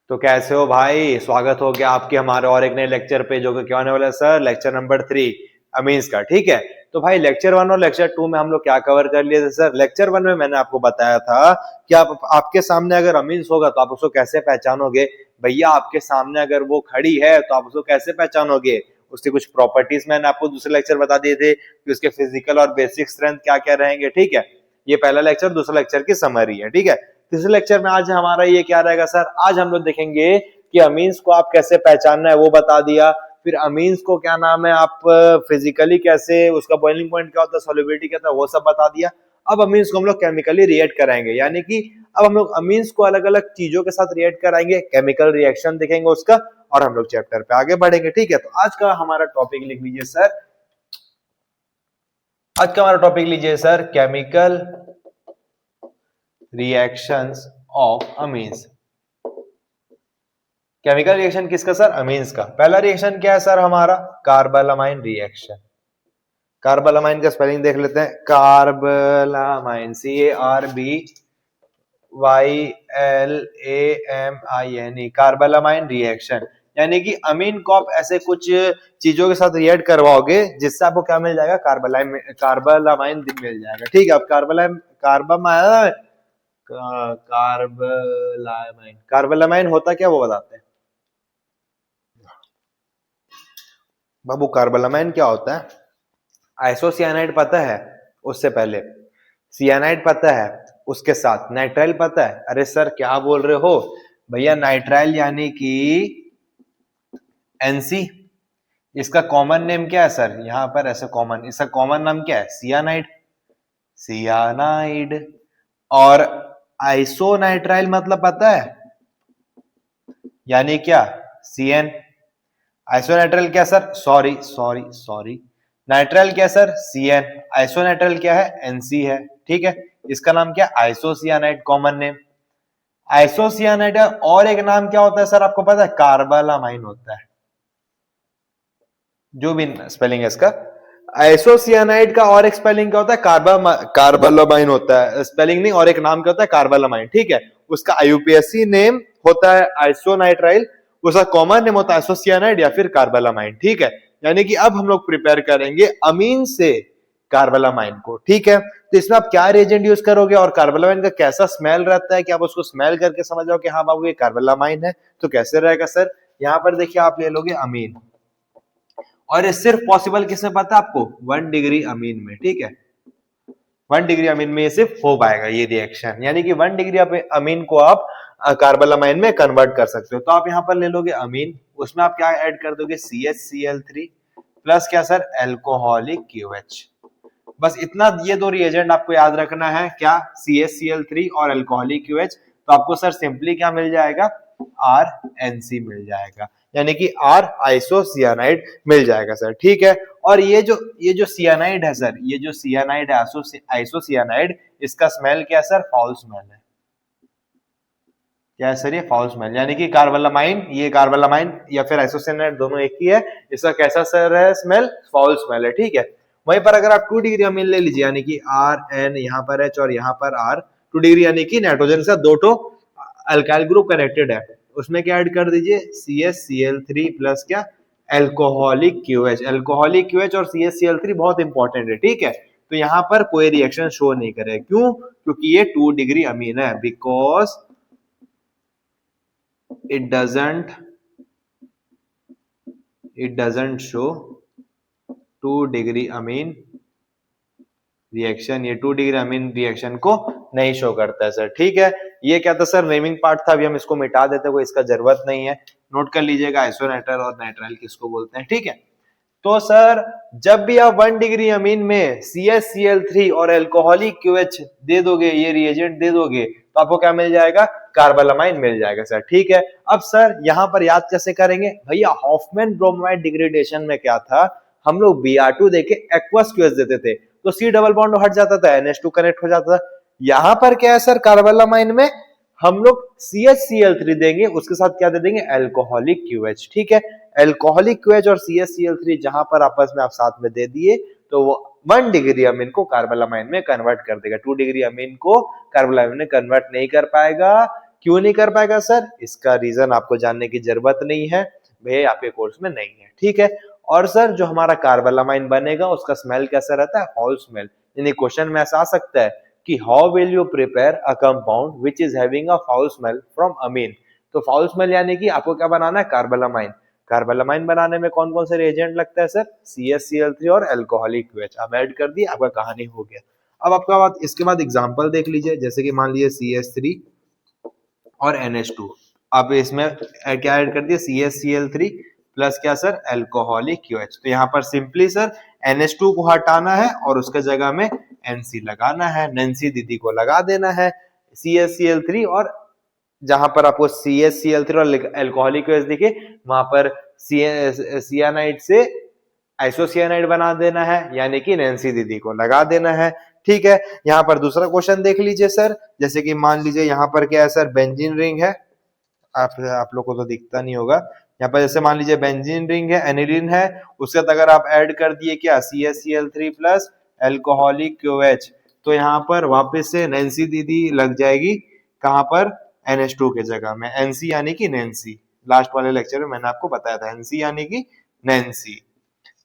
तो कैसे हो भाई। स्वागत हो गया आपके हमारे और एक नए लेक्चर पे, जो कि क्या होने वाला है सर, लेक्चर नंबर 3 अमीन्स का। ठीक है, तो भाई लेक्चर 1 और लेक्चर 2 में हम लोग क्या कवर कर लिए थे सर। लेक्चर 1 में मैंने आपको बताया था कि आपके सामने अगर अमीन्स होगा तो आप उसको कैसे पहचानोगे। भैया आपके सामने अगर वो खड़ी है तो आप उसको कैसे पहचानोगे। उसकी कुछ प्रॉपर्टीज मैंने आपको दूसरे लेक्चर बता दिए थे कि उसके फिजिकल और बेसिक स्ट्रेंथ क्या क्या रहेंगे। ठीक है, ये पहला लेक्चर, दूसरा लेक्चर की समरी है। ठीक है, तीसरे लेक्चर में आज हमारा ये क्या रहेगा सर, आज हम लोग देखेंगे कि अमीन्स को आप कैसे पहचानना है, वो बता दिया। फिर अमीन्स को क्या नाम है, आप फिजिकली कैसे, उसका बॉइलिंग पॉइंट क्या होता है, सॉल्युबिलिटी क्या होता है, वो सब बता दिया। अब अमीन्स को हम लोग केमिकली रिएक्ट कराएंगे, यानी कि अब हम लोग अमीन्स को अलग अलग चीजों के साथ रिएक्ट कराएंगे, केमिकल रिएक्शन देखेंगे उसका, और हम लोग चैप्टर पे आगे बढ़ेंगे। ठीक है, तो आज का हमारा टॉपिक लिख लीजिए सर। आज का हमारा टॉपिक लीजिए sir, chemical reactions of amines. Chemical reaction किसका सर, अमीन्स का। पहला रिएक्शन क्या है सर हमारा, कार्बालामाइन रिएक्शन। कार्बालामाइन का स्पेलिंग देख लेते हैं, कार्बालामाइन, CARBYLAMINE, कार्बालामाइन रिएक्शन। यानी कि अमीन को आप ऐसे कुछ चीजों के साथ रिएक्ट करवाओगे जिससे आपको क्या मिल जाएगा, कार्बालामाइन मिल जाएगा। ठीक है, अब कार्बालामाइन होता क्या, वो बताते हैं बाबू। कार्बालामाइन क्या होता है, आइसोसियानाइड पता है, उससे पहले सियानाइड पता है, उसके साथ नाइट्राइल पता है। अरे सर क्या बोल रहे हो भैया, नाइट्राइल यानी कि एनसी। इसका कॉमन नेम क्या है सर, यहां पर ऐसे कॉमन, इसका कॉमन नाम क्या है, सियानाइड। सियानाइड। और आइसोनाइट्राइल मतलब पता है, यानी क्या, सीएन। आइसोनाइट्राइल क्या sir, sorry sorry sorry, nitrile क्या सर, सीएन। आइसोनाइट्राइल क्या है, एनसी है। ठीक है, इसका नाम क्या, आइसोसियानाइड, कॉमन नेम आइसोसियानाइड है। और एक नाम क्या होता है सर, आपको पता है, कार्बालामाइन होता है। जो भी स्पेलिंग है इसका, आइसोसियानाइड का और एक स्पेलिंग क्या होता है, कार्बालामाइन होता है। स्पेलिंग नहीं, और एक नाम क्या होता है, कार्बालामाइन। ठीक है, उसका आईयूपीएसी नेम होता है आइसोनाइट्राइल, उसका कॉमन नेम होता है आइसोसियानाइड या फिर कार्बालामाइन। ठीक है, यानी कि अब हम लोग प्रिपेयर करेंगे अमीन से कार्बालामाइन को। ठीक है, तो इसमें आप क्या रिएजेंट यूज करोगे और कार्बालामाइन का कैसा स्मेल रहता है कि आप उसको स्मेल करके समझ जाओ कि हाँ बाबू ये कार्बालामाइन है, तो कैसे रहेगा सर। यहाँ पर देखिए, आप ले लोगे अमीन, और ये सिर्फ पॉसिबल किसमें पता है आपको, 1 डिग्री अमीन में। ठीक है, 1 डिग्री अमीन में ये सिर्फ हो पाएगा ये रिएक्शन, यानी कि 1 डिग्री अमीन को आप कार्बालामाइन में कन्वर्ट कर सकते हो। तो आप यहाँ पर ले लोगे अमीन, उसमें आप क्या ऐड कर दोगे, CHCl3 प्लस क्या सर, एल्कोहलिक QH। बस इतना, ये दो रिएजेंट आपको याद रखना है, क्या, CHCl3 और एल्कोहलिक QH। तो आपको सर सिंपली क्या मिल जाएगा, RNC मिल जाएगा, यानी कि R आइसोसियानाइड मिल जाएगा सर। ठीक है, और ये जो सियानाइड है सर, ये जो सियानाइड है आइसोसियानाइड, इसका स्मेल क्या है सर, फाउल स्मेल है। क्या है सर, ये फाउल स्मेल, यानी कि कार्बालामाइन, ये कार्बालामाइन या फिर आइसोसियानाइड दोनों एक ही है। इसका कैसा सर है स्मेल, फाउल स्मेल है। ठीक है, वहीं पर अगर आप 2 डिग्री अमीन ले लीजिए, यानी कि RN यहाँ पर H और यहाँ पर R, 2 डिग्री यानी कि नाइट्रोजन से दो टो अल्काइल ग्रुप कनेक्टेड है, उसमें क्या ऐड कर दीजिए, CHCl3 प्लस क्या, एल्कोहलिक QH। एल्कोहलिक QH और CHCl3 बहुत इंपॉर्टेंट है। ठीक है, तो यहाँ पर कोई रिएक्शन शो नहीं करे, क्यों, क्योंकि ये 2 डिग्री अमीन है, because it doesn't show 2 degree Amin reaction, ये 2 डिग्री अमीन रिएक्शन को नहीं शो करता है सर। ठीक है, ये क्या था सर, नेमिंग पार्ट था, अभी हम इसको मिटा देते, कोई इसका जरूरत नहीं है। नोट कर लीजिएगा आइसोनाइट्राइल और नाइट्राइल किसको बोलते हैं। ठीक है, तो सर जब भी आप 1 डिग्री अमीन में CHCl3 और एल्कोहलिक QH दे दोगे, ये रिएजेंट दे दोगे, तो आपको क्या मिल जाएगा, कार्बालामाइन मिल जाएगा सर। ठीक है, अब सर यहाँ पर याद कैसे करेंगे भैया, हॉफमैन ब्रोमाइड डिग्रेडेशन में क्या था, हम लोग Br2 देके एक्वस QH देते थे, तो C डबल बॉन्ड हट जाता था, NH2 कनेक्ट हो जाता था। यहाँ पर क्या है सर, कार्बालामाइन में हम लोग CHCl3 देंगे, उसके साथ क्या दे देंगे, एल्कोहलिक QH। ठीक है, एल्कोहलिक QH और CHCl3 जहां पर आपस में आप साथ में दे दिए, तो वो 1 डिग्री अमीन को कार्बालामाइन में कन्वर्ट कर देगा। 2 डिग्री अमीन को कार्बालामाइन में कन्वर्ट नहीं कर पाएगा, क्यों नहीं कर पाएगा सर? इसका रीजन आपको जानने की जरूरत नहीं है, भैया आपके कोर्स में नहीं है, ठीक है। और सर जो हमारा कार्बालामाइन बनेगा उसका स्मेल कैसा रहता है? Foul smell. यानी क्वेश्चन में ऐसा आ सकता है कि how will you prepare a compound which is having a foul smell from amine. तो फाउल स्मेल यानी कि आपको क्या बनाना है? कार्बालामाइन। कार्बालामाइन बनाने में कौन कौन से रिएजेंट लगता है सर? CaCl3 और अल्कोहलिक OH। अब ऐड कर दिए, आपका कहानी हो गया। अब आपका बात इसके बाद एग्जांपल देख लीजिए, जैसे कि मान लीजिए CH3 और NH2। अब इसमें क्या ऐड कर दिया? CaCl3 प्लस क्या सर? Alcoholic OH। तो यहाँ पर सिंपली सर NH2 को हटाना है और उसके जगह में NC लगाना है, नैन्सी दीदी को लगा देना है। CaCl3 और जहां पर आपको CaCl3 और अल्कोहलिक OH दिखे वहां पर सियानाइड से आइसोसियानाइड बना देना है, यानी कि नैन्सी दीदी को लगा देना है, ठीक है। यहाँ पर दूसरा क्वेश्चन देख लीजिए सर, जैसे कि मान लीजिए यहाँ पर क्या है सर? बेंजीन रिंग है। आप लोग को तो दिखता नहीं होगा। यहाँ पर जैसे मान लीजिए बेंजीन रिंग है, एनिलीन है, उसके साथ अगर आप ऐड कर दिए क्या? CaCl3 प्लस अल्कोहलिक OH, तो यहाँ पर वापस से नैन्सी दीदी लग जाएगी। कहाँ पर? NH2 के जगह में। NC यानी कि नैन्सी। लास्ट वाले लेक्चर में मैंने आपको बताया था NC यानी कि नैन्सी।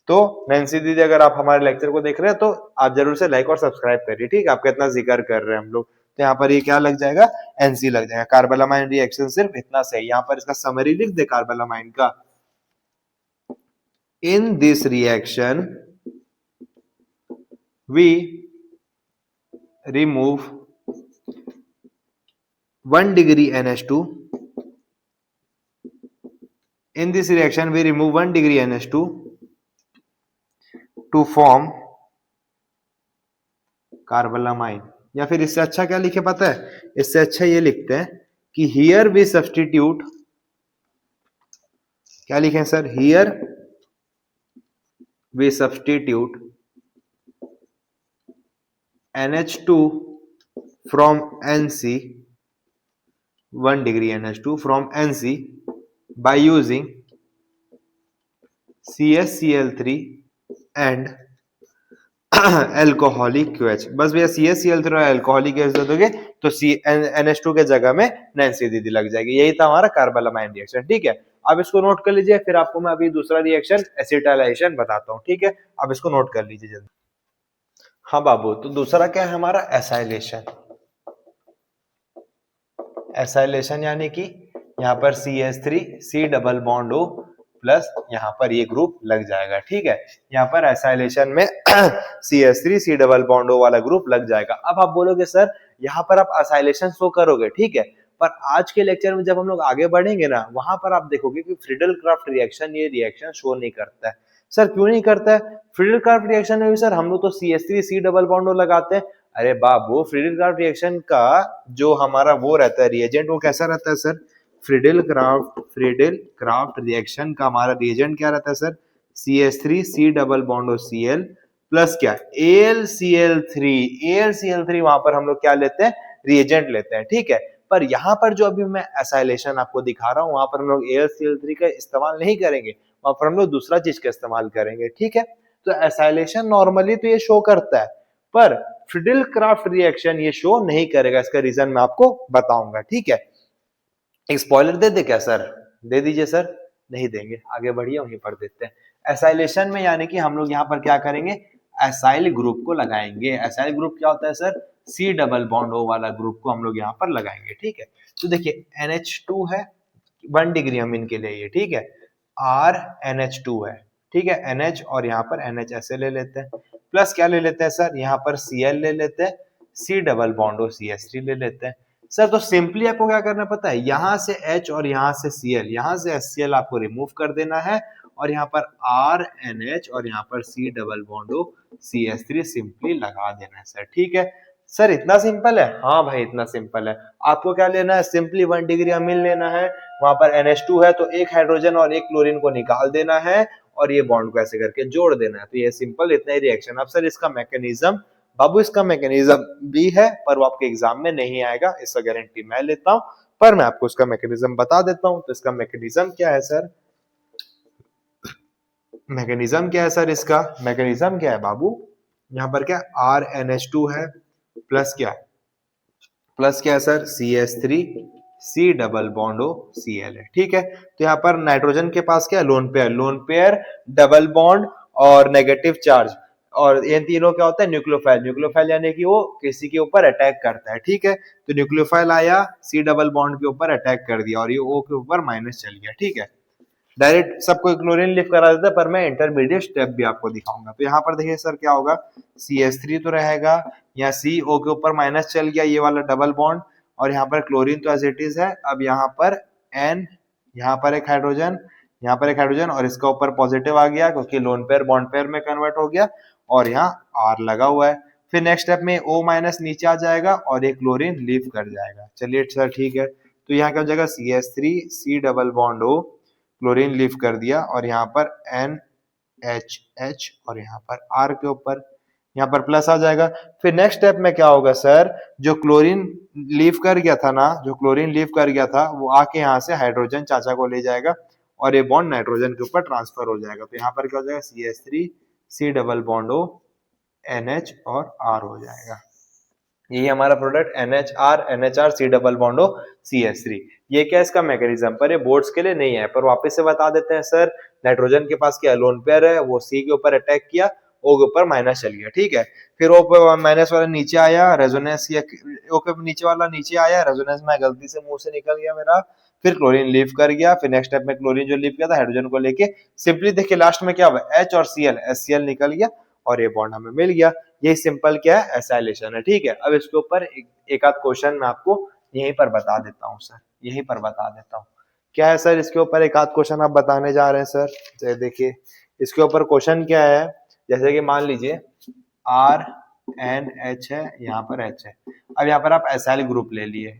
तो नैन्सी दीदी अगर आप हमारे लेक्चर को देख रहे हैं तो आप जरूर से लाइक और सब्सक्राइब करिए, ठीक है। आपका इतना जिक्र कर रहे हैं हम लोग, तो यहाँ पर ये क्या लग जाएगा? NC लग जाएगा। कार्बालामाइन रिएक्शन सिर्फ इतना सही। यहाँ पर इसका समरी लिख दे कार्बालामाइन का। In this reaction we remove 1 degree NH2। In this reaction we remove 1 degree NH2 to form कार्बालामाइन। या फिर इससे अच्छा क्या लिखे पता है? इससे अच्छा ये लिखते हैं कि हियर वी सब्स्टिट्यूट, क्या लिखें sir? Here we substitute NH2 from NC, 1 degree NH2 from NC by using CaCl3 and alcoholic OH। बस भैया CaCl3 और अल्कोहलिक OH दे दोगे तो NH2 के जगह में नैन्सी दीदी लग जाएगी। यही था हमारा कार्बालामाइन रिएक्शन, ठीक है। अब इसको नोट कर लीजिए, फिर आपको मैं अभी दूसरा रिएक्शन एसिटाइलेशन बताता हूँ, ठीक है। अब इसको नोट कर लीजिए जल्दी। हाँ बाबू, तो दूसरा क्या है हमारा? एसाइलेशन। एसाइलेशन यानी कि यहाँ पर CH3 C double bond O plus यहाँ पर ये ग्रुप लग जाएगा, ठीक है। यहाँ पर एसाइलेशन में CH3 C double bond O वाला ग्रुप लग जाएगा। अब आप बोलोगे सर यहाँ पर आप एसाइलेशन शो करोगे, ठीक है, पर आज के लेक्चर में जब हम लोग आगे बढ़ेंगे ना, वहां पर आप देखोगे कि फ्रीडल क्राफ्ट रिएक्शन ये रिएक्शन शो नहीं करता है। सर क्यों नहीं करता है? फ्रीडल क्राफ्ट रिएक्शन में भी सर हम लोग तो CH3 C double bond O लगाते हैं। अरे बाबू, फ्रीडल क्राफ्ट रिएक्शन का जो हमारा वो रहता है रिएजेंट, वो कैसा रहता है सर? फ्रीडल क्राफ्ट रिएक्शन का हमारा रिएजेंट क्या रहता है sir? CH3 C double bond O Cl plus क्या? AlCl3। AlCl3 वहां पर हम लोग क्या लेते हैं? रिएजेंट लेते हैं, ठीक है। पर यहाँ पर जो अभी मैं एसाइलेशन आपको दिखा रहा हूँ, वहां पर हम लोग AlCl3 का इस्तेमाल नहीं करेंगे, वहां पर हम लोग दूसरा चीज का इस्तेमाल करेंगे, ठीक है। तो एसाइलेशन नॉर्मली तो ये शो करता है, पर फ्रीडल क्राफ्ट रिएक्शन ये शो नहीं करेगा। इसका रीजन मैं आपको बताऊंगा, ठीक है। एक स्पॉइलर दे दे क्या सर? दे दीजिए सर। नहीं देंगे, आगे बढ़िए, वहीं पर देते हैं। एसाइलेशन में यानी कि हम लोग यहाँ पर क्या करेंगे? एसाइल ग्रुप को लगाएंगे। एसाइल ग्रुप क्या होता है sir? C double bond O वाला ग्रुप को हम लोग यहाँ पर लगाएंगे, ठीक है। तो देखिए NH2 है, 1 डिग्री अमीन के लिए ये, ठीक है। R NH2 है, ठीक है, NH और यहाँ पर NH ऐसे ले लेते हैं, प्लस क्या ले लेते हैं सर? यहाँ पर Cl ले लेते हैं, C double bond O CH3 ले लेते हैं। सर तो सिंपली आपको क्या करना पता है? यहाँ से H और यहाँ से Cl, यहाँ से HCl आपको रिमूव कर देना है और यहाँ पर R NH और यहाँ पर C double bond O CH3 simply लगा देना है सर, ठीक है। सर इतना सिंपल है? हाँ भाई इतना सिंपल है। आपको क्या लेना है? सिंपली 1 डिग्री अमीन लेना है, वहां पर NH2 है तो एक हाइड्रोजन और एक क्लोरीन को निकाल देना है और ये बॉन्ड को ऐसे करके जोड़ देना है। तो ये सिंपल इतना ही रिएक्शन। अब सर इसका मैकेनिज्म, बाबू इसका मैकेनिज्म भी है पर वो आपके एग्जाम में नहीं आएगा, इसका गारंटी मैं लेता हूं, पर मैं आपको इसका मैकेनिज्म बता देता हूं। तो इसका मैकेनिज्म क्या है सर? मैकेनिज्म क्या है सर? इसका मैकेनिज्म क्या है बाबू? यहाँ पर क्या RNH2 है, प्लस क्या है sir? CH3 C double bond O Cl है, ठीक है। तो यहाँ पर नाइट्रोजन के पास क्या है, लोन पेयर, डबल बॉन्ड और नेगेटिव चार्ज, और ये तीनों क्या होता है, न्यूक्लियोफाइल। न्यूक्लियोफाइल यानी कि वो किसी के ऊपर अटैक करता है, ठीक है। तो न्यूक्लियोफाइल आया, सी डबल बॉन्ड के ऊपर अटैक कर दिया और ये O के ऊपर माइनस चल गया, ठीक है। डायरेक्ट सबको क्लोरीन लिफ्ट करा देता है, पर मैं इंटरमीडिएट स्टेप भी आपको दिखाऊंगा। तो यहाँ पर देखिए सर क्या होगा, CH3 तो रहेगा, यहाँ CO के ऊपर माइनस चल गया, ये वाला डबल बॉन्ड, और यहाँ पर क्लोरीन तो एज इट इज है। अब यहाँ पर N, यहाँ पर एक हाइड्रोजन, यहाँ पर एक हाइड्रोजन, और इसका ऊपर पॉजिटिव आ गया क्योंकि लोन पेयर बॉन्ड पेयर में कन्वर्ट हो गया, और यहाँ R लगा हुआ है। फिर नेक्स्ट स्टेप में O माइनस नीचे आ जाएगा और एक क्लोरीन लीव कर जाएगा। चलिए सर ठीक है, तो यहाँ क्या हो जाएगा, CH3 C double bond O, chlorine leave कर दिया, और यहाँ पर NHH, और यहाँ पर R के ऊपर यहाँ पर प्लस आ जाएगा। फिर नेक्स्ट स्टेप में क्या होगा सर, जो क्लोरीन लीव कर गया था ना, जो क्लोरीन लीव कर गया था, वो आके यहाँ से हाइड्रोजन चाचा को ले जाएगा और ये बॉन्ड नाइट्रोजन के ऊपर ट्रांसफर हो जाएगा। तो यहाँ पर क्या हो जाएगा, CH3 C double bond O NH और R हो जाएगा। यही हमारा product NHR C double bond O CH3। ये क्या इसका मैकेनिज्म, पर ये बोर्ड्स के लिए नहीं है, पर वापस से बता देते हैं सर। नाइट्रोजन के पास क्या लोन पेयर है, वो C के ऊपर अटैक किया, O के ऊपर माइनस चल गया, ठीक है। फिर O माइनस वाला नीचे आया, रेजोनेंस, या O के नीचे वाला नीचे आया, रेजोनेंस में गलती से मुंह से निकल गया मेरा, फिर क्लोरीन लीव कर गया। फिर नेक्स्ट स्टेप में क्लोरीन जो लीव किया था हाइड्रोजन को लेके, सिंपली देखिए लास्ट में क्या हुआ, H और Cl, HCl निकल गया और ये बॉन्ड हमें मिल गया। ये सिंपल क्या है, एसाइलेशन है, ठीक है। अब इसके ऊपर एक आध क्वेश्चन मैं आपको यहीं पर बता देता हूँ सर, यहीं पर बता देता हूँ। क्या है सर, इसके ऊपर एक आध क्वेश्चन आप बताने जा रहे हैं सर। देखिए इसके ऊपर क्वेश्चन क्या है, जैसे कि मान लीजिए RNH है, यहाँ पर H है। अब यहाँ पर आप एसाइल ग्रुप ले लिए,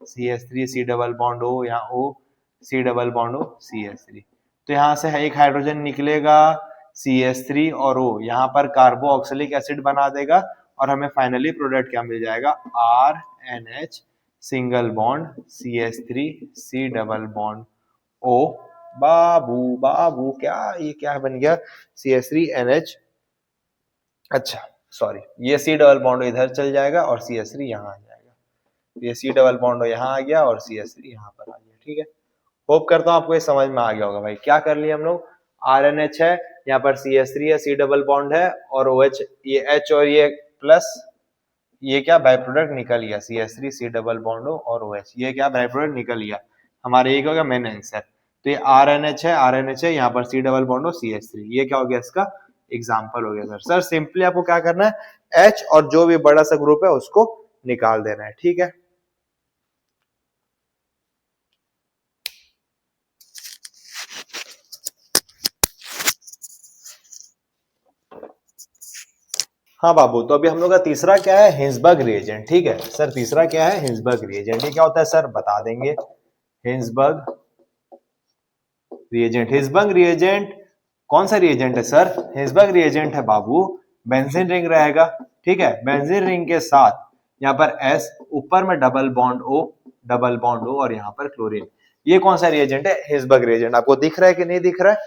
CH3 C double bond O, यहाँ O C double bond O CH3। तो यहाँ से एक हाइड्रोजन निकलेगा, CH3 और O यहाँ पर कार्बोक्सिलिक एसिड बना देगा, और हमें फाइनली प्रोडक्ट क्या मिल जाएगा, RNH single bond CH3 C double bond O। बाबू बाबू क्या ये क्या बन गया, CH3 NH, अच्छा सॉरी, ये C डबल बॉन्ड इधर चल जाएगा और CH3 यहाँ आ जाएगा। ये C डबल बॉन्ड यहाँ आ गया और CH3 यहाँ पर आ गया, ठीक है। होप करता हूँ आपको ये समझ में आ गया होगा भाई। क्या कर लिया हम लोग, RNH है, यहाँ पर CH3 है, C डबल बॉन्ड है, और OH, ये H और ये प्लस, ये क्या बाय प्रोडक्ट निकल गया, CH3 C double bond O और OH, ये क्या बाय प्रोडक्ट निकल गया हमारे, ये क्या हो गया मेन आंसर। तो ये RNH है, यहाँ पर C double bond O CH3, ये क्या हो गया इसका एग्जाम्पल हो गया सर। सिंपली आपको क्या करना है, H और जो भी बड़ा सा ग्रुप है उसको निकाल देना है, ठीक है। हाँ बाबू, तो अभी हम लोग का तीसरा क्या है, हिंसबर्ग रिएजेंट, ठीक है सर। तीसरा क्या है, हिंसबर्ग रिएजेंट। ये क्या होता है सर, बता देंगे। हिंसबर्ग रिएजेंट, हिंसबर्ग रिएजेंट कौन सा रिएजेंट है सर, हिंसबर्ग रिएजेंट है बाबू बेंजीन रिंग रहेगा, ठीक है। बेंजीन रिंग के साथ यहाँ पर S, ऊपर में डबल बॉन्ड O और यहाँ पर क्लोरीन। ये कौन सा रिएजेंट है, हिंसबर्ग रिएजेंट। आपको दिख रहा है कि नहीं दिख रहा है,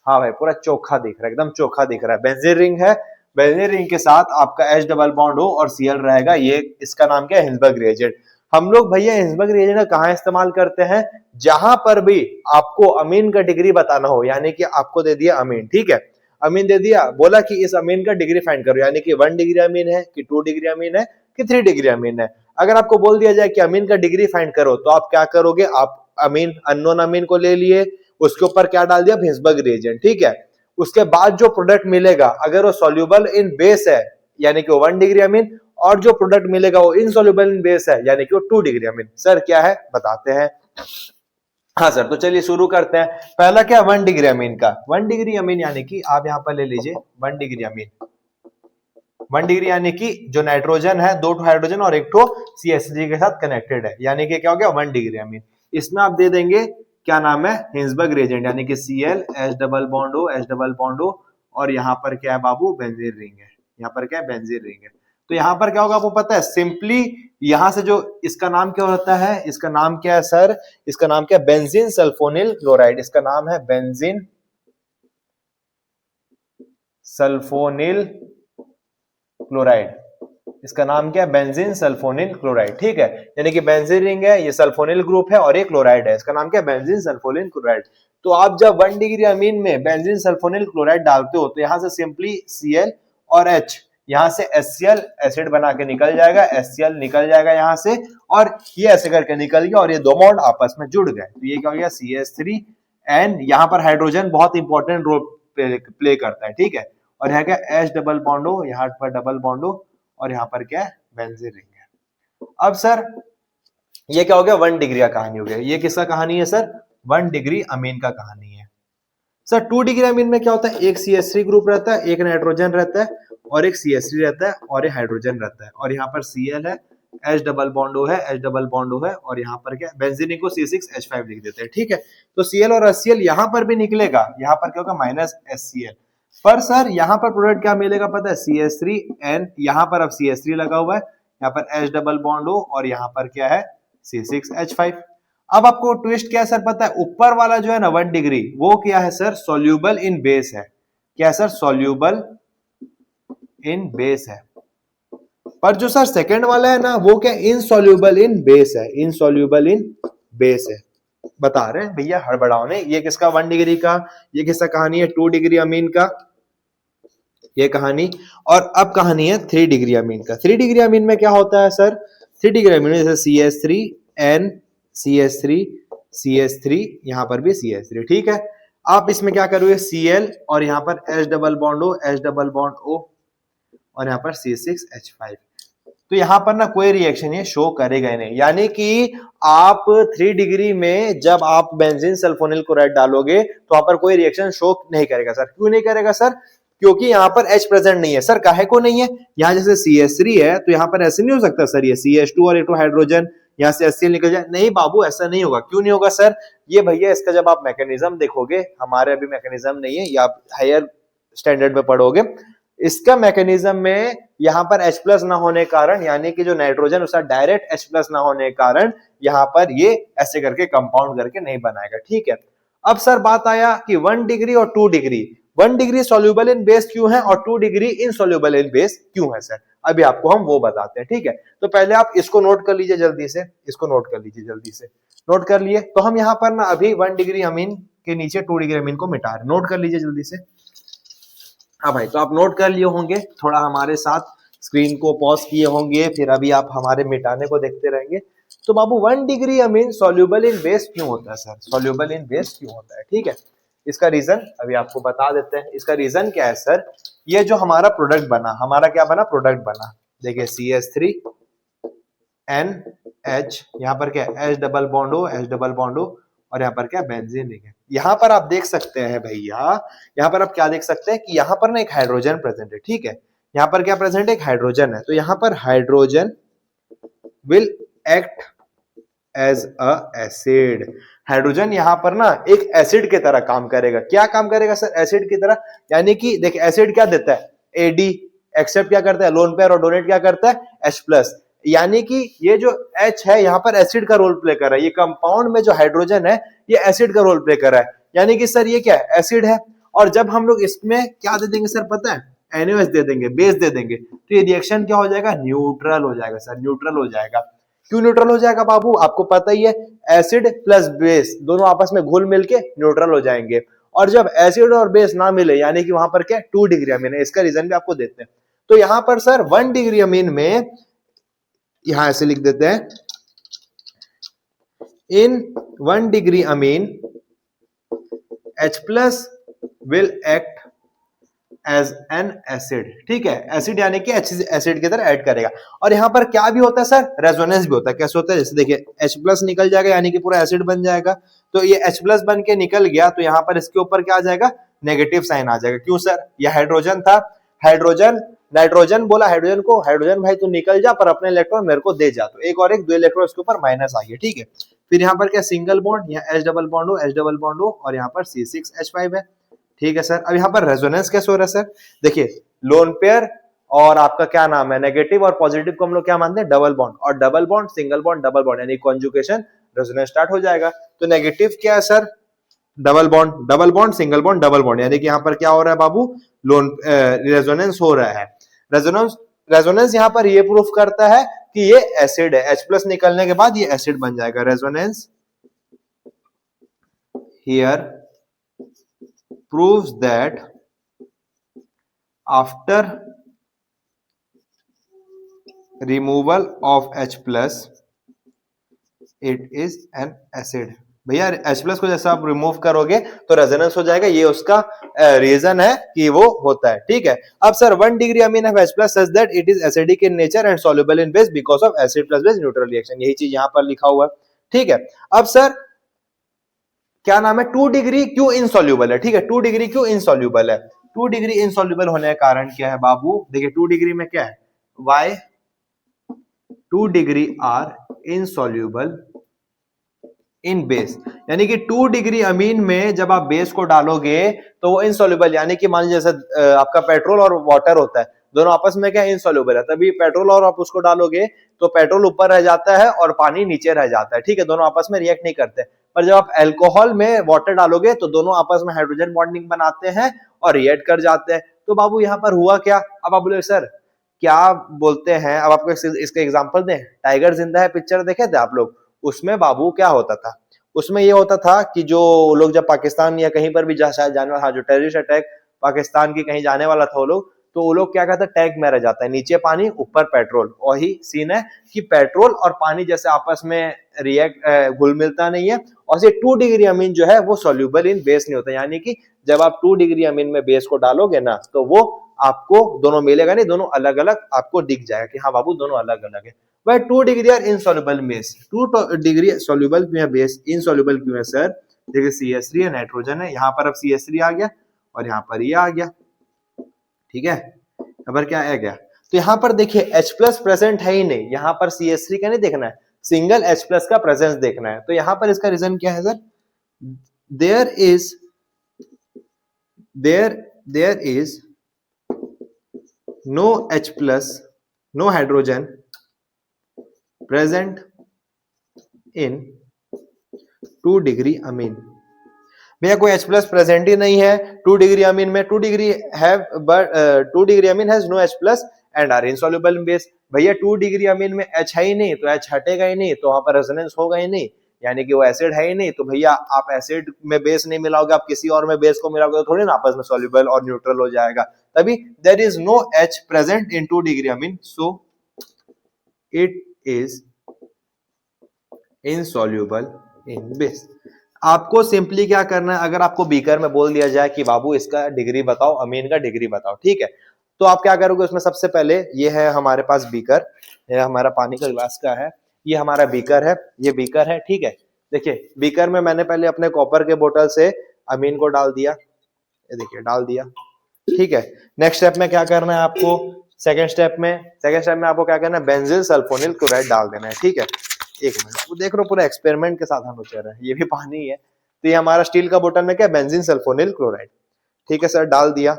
हाँ भाई पूरा चोखा दिख रहा है, एकदम चोखा दिख रहा है। बेंजीन रिंग है, बेंजीन रिंग के साथ आपका H डबल बॉन्ड O और Cl रहेगा, ये इसका नाम क्या है, हिंसबर्ग रिएजेंट। हम लोग भैया हिंसबर्ग रिएजेंट का कहाँ इस्तेमाल करते हैं, जहां पर भी आपको अमीन का डिग्री बताना हो, यानी कि आपको दे दिया अमीन, ठीक है, अमीन दे दिया, बोला कि इस अमीन का डिग्री फाइंड करो, यानी कि 1 डिग्री अमीन है कि 2 डिग्री अमीन है कि 3 डिग्री अमीन है। अगर आपको बोल दिया जाए कि अमीन का डिग्री फाइंड करो, तो आप क्या करोगे, आप अमीन अननोन अमीन को ले लिए, उसके ऊपर क्या डाल दिया, हिंसबर्ग रिएजेंट, ठीक है। उसके बाद जो प्रोडक्ट मिलेगा, अगर वो सॉल्युबल इन बेस है, यानी कि 1 डिग्री अमीन, और जो प्रोडक्ट मिलेगा वो इनसॉल्युबल इन बेस है, यानी कि वो 2 डिग्री अमीन। सर क्या है बताते हैं। हाँ सर, तो चलिए शुरू करते हैं। पहला क्या, 1 डिग्री अमीन का। 1 डिग्री अमीन यानी कि आप यहां पर ले लीजिए 1 डिग्री अमीन। 1 डिग्री यानी कि जो नाइट्रोजन है, 2 हाइड्रोजन और 1 CH3 के साथ कनेक्टेड है, यानी कि क्या हो गया 1 डिग्री अमीन। इसमें आप दे देंगे क्या नाम है, हिंसबर्ग रिएजेंट, यानी कि Cl H double bond O, और यहाँ पर क्या है बाबू, बेंजीन रिंग है। यहाँ पर क्या है, बेंजीन रिंग है। तो यहाँ पर क्या होगा आपको पता है, सिंपली यहां से जो इसका नाम क्या होता है, इसका नाम क्या है सर, इसका नाम क्या है, बेंजीन सल्फोनिल क्लोराइड। इसका नाम है बेंजीन सल्फोनिल क्लोराइड, इसका नाम क्या है, बेंजीन सल्फोनिल क्लोराइड, ठीक है। यानी कि बेंजीन रिंग है, ये सल्फोनिल ग्रुप है और ये क्लोराइड है, इसका नाम क्या है, बेंजीन सल्फोनिल क्लोराइड। तो आप जब 1 डिग्री अमीन में बेंजीन सल्फोनिल क्लोराइड डालते हो तो यहां से सिंपली Cl और H, यहां से HCl एसिड बना के निकल जाएगा, HCl निकल जाएगा यहां से, और ये ऐसे करके निकल गया और ये दो बॉन्ड आपस में जुड़ गए, तो ये क्या हो गया, CH3 एंड यहाँ पर हाइड्रोजन बहुत इंपॉर्टेंट रोल प्ले करता है, ठीक है। और यहाँ क्या, H डबल बॉन्ड हो, यहाँ पर डबल बॉन्ड हो, और यहाँ पर क्या है, बेंजीन रिंग है। अब सर ये क्या हो गया, 1 डिग्री का कहानी हो गया। ये किसका कहानी है सर, 1 डिग्री अमीन का कहानी है। सर 2 डिग्री अमीन में क्या होता है, एक CH3 ग्रुप रहता है, एक नाइट्रोजन रहता है और एक CH3 रहता है और एक हाइड्रोजन रहता है, और यहाँ पर Cl है, H डबल बॉन्ड O है, H डबल बॉन्ड O है, और यहाँ पर क्या, बेंजीन को C6H5 लिख देते हैं, ठीक है। तो Cl और HCl यहाँ पर भी निकलेगा, यहाँ पर क्या होगा, माइनस HCl। पर सर यहाँ पर प्रोडक्ट क्या मिलेगा पता है, CH3N, यहाँ पर अब CH3 लगा हुआ है, यहाँ पर H डबल बॉन्ड O और यहाँ पर क्या है, C6H5। अब आपको ट्विस्ट क्या है सर पता है, ऊपर वाला जो है ना 1 डिग्री, वो क्या है सर, सॉल्यूबल इन बेस है। क्या है सर, सॉल्यूबल इन बेस है। पर जो सर सेकंड वाला है ना, वो क्या, इनसॉल्यूबल इन बेस है, इनसॉल्यूबल इन बेस है। बता रहे हैं भैया, हड़बड़ाओ नहीं। ये किसका 1 डिग्री का, ये किसका कहानी है, 2 डिग्री अमीन का ये कहानी। और अब कहानी है 3 डिग्री अमीन का। 3 डिग्री अमीन में क्या होता है सर, 3 डिग्री अमीन में जैसे CH3N, CH3, CH3, यहाँ पर भी CH3, ठीक है। आप इसमें क्या करोगे, Cl और यहाँ पर H double bond O, H double bond O और यहाँ पर C6H5। तो यहाँ पर ना कोई रिएक्शन ये शो करेगा नहीं, यानी कि आप 3 डिग्री में जब आप बेंजीन सल्फोनिल क्लोराइड डालोगे तो वहां पर कोई रिएक्शन शो नहीं करेगा सर। क्यों नहीं करेगा सर, क्योंकि यहाँ पर H प्रेजेंट नहीं है। सर काहे को नहीं है, यहाँ जैसे CH3 है तो यहाँ पर ऐसे नहीं हो सकता सर, ये CH2 और A2 हाइड्रोजन यहाँ से HCl निकल जाए, नहीं बाबू ऐसा नहीं होगा। क्यों नहीं होगा सर, ये भैया इसका जब आप मैकेनिज्म देखोगे, हमारे अभी मैकेनिज्म नहीं है, या आप हायर स्टैंडर्ड में पढ़ोगे, इसका मैकेनिज्म में यहाँ पर H प्लस ना होने के कारण, यानी कि जो नाइट्रोजन उसका डायरेक्ट H प्लस ना होने के कारण यहाँ पर ये ऐसे करके कंपाउंड करके नहीं बनाएगा, ठीक है। अब सर बात आया कि 1 डिग्री और 2 degree, 1 degree soluble in base क्यों है और 2 डिग्री इनसॉल्यूबल इन बेस क्यों है सर, अभी आपको हम वो बताते हैं, ठीक है। तो पहले आप इसको नोट कर लीजिए जल्दी से, इसको नोट कर लीजिए जल्दी से। नोट कर लिए तो हम यहाँ पर ना अभी 1 डिग्री अमीन के नीचे 2 डिग्री अमीन को मिटा रहे, नोट कर लीजिए जल्दी से। हाँ भाई, तो आप नोट कर लिए होंगे, थोड़ा हमारे साथ स्क्रीन को पॉज किए होंगे, फिर अभी आप हमारे मिटाने को देखते रहेंगे। तो बाबू 1 degree Amin soluble in base क्यों होता है सर, सॉल्यूबल इन बेस क्यों होता है, ठीक है। इसका रीजन अभी आपको बता देते हैं। इसका रीजन क्या है सर, ये जो हमारा प्रोडक्ट बना, हमारा क्या बना, प्रोडक्ट बना, देखिए CH3NH, यहाँ पर क्या है, H double bond O, H double bond O और यहाँ पर क्या, बेंजीन रिंग है। यहाँ पर आप देख सकते हैं भैया, यहाँ पर आप क्या देख सकते हैं कि यहाँ पर ना एक हाइड्रोजन प्रेजेंट है, ठीक है। यहाँ पर क्या प्रेजेंट है, एक हाइड्रोजन है। तो यहाँ पर hydrogen will act as a acid, hydrogen यहाँ पर ना एक एसिड की तरह काम करेगा। क्या काम करेगा सर, एसिड की तरह, यानी कि देखिए एसिड क्या देता है, AD, एक्सेप्ट क्या करता है, लोन पेयर, और डोनेट क्या करता है, H प्लस। यानी कि ये जो H है यहाँ पर एसिड का रोल प्ले कर रहा है, ये कंपाउंड में जो हाइड्रोजन है ये एसिड का रोल प्ले कर रहा है, यानी कि सर ये क्या है, एसिड है। और जब हम लोग इसमें क्या दे देंगे सर पता है, NaOH दे देंगे, बेस दे देंगे, तो ये रिएक्शन क्या हो जाएगा, न्यूट्रल हो जाएगा सर, न्यूट्रल हो जाएगा। क्यों न्यूट्रल हो जाएगा बाबू, आपको पता ही है, एसिड प्लस बेस दोनों आपस में घुल मिल के न्यूट्रल हो जाएंगे। और जब एसिड और बेस ना मिले, यानी कि वहां पर क्या 2 डिग्री अमीन है, इसका रीजन भी आपको देते हैं। तो यहां पर सर 1 डिग्री अमीन में यहां ऐसे लिख देते हैं, in 1 degree amine H plus will act as an acid, ठीक है। एसिड यानी कि एसिड की तरह ऐड करेगा। और यहाँ पर क्या भी होता है सर, रेजोनेंस भी होता है। कैसे होता है, जैसे देखिए H प्लस निकल जाएगा, यानी कि पूरा एसिड बन जाएगा। तो ये H प्लस बन के निकल गया, तो यहाँ पर इसके ऊपर क्या आ जाएगा, नेगेटिव साइन आ जाएगा। क्यों सर, ये हाइड्रोजन था, हाइड्रोजन, नाइट्रोजन बोला हाइड्रोजन को, हाइड्रोजन भाई तू निकल जा पर अपने इलेक्ट्रॉन मेरे को दे जा, तो एक और एक 2 इलेक्ट्रॉन इसके ऊपर माइनस आ गया, ठीक है। फिर यहाँ पर क्या, सिंगल बॉन्ड, यहाँ H डबल बॉन्ड हो, H डबल बॉन्ड हो, और यहाँ पर C6H5 है, ठीक है सर। अब यहाँ पर रेजोनेंस कैसे हो रहा है सर, देखिए लोन पेयर और आपका क्या नाम है, नेगेटिव और पॉजिटिव को हम लोग क्या मानते हैं, डबल बॉन्ड, और double bond, single bond, double bond, यानी कॉन्जुगेशन, रेजोनेंस स्टार्ट हो जाएगा। तो नेगेटिव क्या है sir, double bond, double bond, single bond, double bond, यानी कि यहाँ पर क्या हो रहा है बाबू, लोन रेजोनेंस हो रहा है। रेजोनेंस रेजोनेंस यहां पर ये प्रूफ करता है कि ये एसिड है, H प्लस निकलने के बाद ये एसिड बन जाएगा। Resonance here proves that after removal of H plus it is an acid. भैया H प्लस को जैसा आप रिमूव करोगे तो रेजोनेंस हो जाएगा, ये उसका रीजन है कि वो होता है। ठीक है, अब sir 1 degree Amin of H plus such that it is acidic in nature and soluble in base because of acid plus base neutral reaction, यही चीज यहां पर लिखा हुआ है। ठीक है, अब सर क्या नाम है, 2 डिग्री क्यों इनसॉल्युबल है? ठीक है, 2 डिग्री क्यों इनसॉल्युबल है? 2 डिग्री इनसॉल्युबल होने का कारण क्या है बाबू? देखिए 2 डिग्री में क्या है, why 2 degree are insoluble in base, यानी कि 2 डिग्री अमीन में जब आप बेस को डालोगे तो वो इनसॉल्युबल, यानी कि मान लीजिए जैसे आपका पेट्रोल और वाटर होता है, दोनों आपस में क्या इनसॉल्युबल है, तभी पेट्रोल और आप उसको डालोगे तो पेट्रोल ऊपर रह जाता है और पानी नीचे रह जाता है। ठीक है, दोनों आपस में रिएक्ट नहीं करते। पर जब आप अल्कोहल में वाटर डालोगे तो दोनों आपस में हाइड्रोजन बॉन्डिंग बनाते हैं और रिएक्ट कर जाते हैं। तो बाबू यहाँ पर हुआ क्या? अब आप बोले सर क्या बोलते हैं, अब आपको इसका एग्जांपल दें, टाइगर जिंदा है पिक्चर देखे थे आप लोग? उसमें बाबू क्या होता था, उसमें ये होता था कि जो लोग जब पाकिस्तान या कहीं पर भी शायद जाने वाला, जो टेररिस्ट अटैक पाकिस्तान की कहीं जाने वाला था वो लोग, तो वो लोग क्या कहते हैं, टैंक में रह जाता है, नीचे पानी ऊपर पेट्रोल। वही सीन है कि पेट्रोल और पानी जैसे आपस में रिएक्ट घुल मिलता नहीं है, और ये 2 डिग्री अमीन जो है वो सॉल्युबल इन बेस नहीं होता, यानी कि जब आप 2 डिग्री अमीन में बेस को डालोगे ना तो वो आपको दोनों मिलेगा नहीं, दोनों अलग अलग आपको दिख जाएगा कि हाँ बाबू दोनों अलग अलग है। वह 2 degree are insoluble base, 2 degree soluble क्यों है बेस, इनसॉल्युबल क्यों है सर? देखिए CH3 है, नाइट्रोजन है, यहाँ पर अब CH3 आ गया और यहाँ पर ये आ गया। ठीक है, अब क्या आ गया, तो यहाँ पर देखिए H प्लस प्रेजेंट है ही नहीं, यहाँ पर CH3 का नहीं देखना है, सिंगल H प्लस का प्रेजेंस देखना है। तो यहाँ पर इसका रीजन क्या है sir? There is no H plus, no hydrogen present in 2 degree amine. भैया कोई H प्लस प्रेजेंट ही नहीं है 2 डिग्री अमीन में, 2 degree have but 2 degree amine has no H plus and are insoluble in base. भैया 2 degree amine में H है ही नहीं तो H हटेगा ही नहीं, तो वहां पर रेजोनेंस होगा ही नहीं, यानी कि वो एसिड है ही नहीं। तो भैया आप एसिड में बेस नहीं मिलाओगे, आप किसी और में बेस को मिलाओगे तो थोड़ी ना आपस में सॉल्युबल और न्यूट्रल हो जाएगा। तभी there is no H present in 2 degree amine, so it is insoluble in base. आपको सिंपली क्या करना है, अगर आपको बीकर में बोल दिया जाए कि बाबू इसका डिग्री बताओ, अमीन का डिग्री बताओ, ठीक है, तो आप क्या करोगे उसमें? सबसे पहले ये है हमारे पास बीकर, ये हमारा पानी का गिलास का है, ये हमारा बीकर है, ये बीकर है। ठीक है, देखिए बीकर में मैंने पहले अपने कॉपर के बोतल से अमीन को डाल दिया, ये देखिए डाल दिया। ठीक है, नेक्स्ट स्टेप में क्या करना है आपको? सेकेंड स्टेप में आपको क्या करना है? बेंजील सल्फोनिल क्लोराइड डाल देना है। ठीक है, एक मिनट, वो देख रहे हो पूरा एक्सपेरिमेंट के साथ हम चल रहे हैं, ये भी पानी है। तो ये हमारा स्टील का बोतल में क्या है? Benzene sulphonyl chloride. ठीक है सर, डाल दिया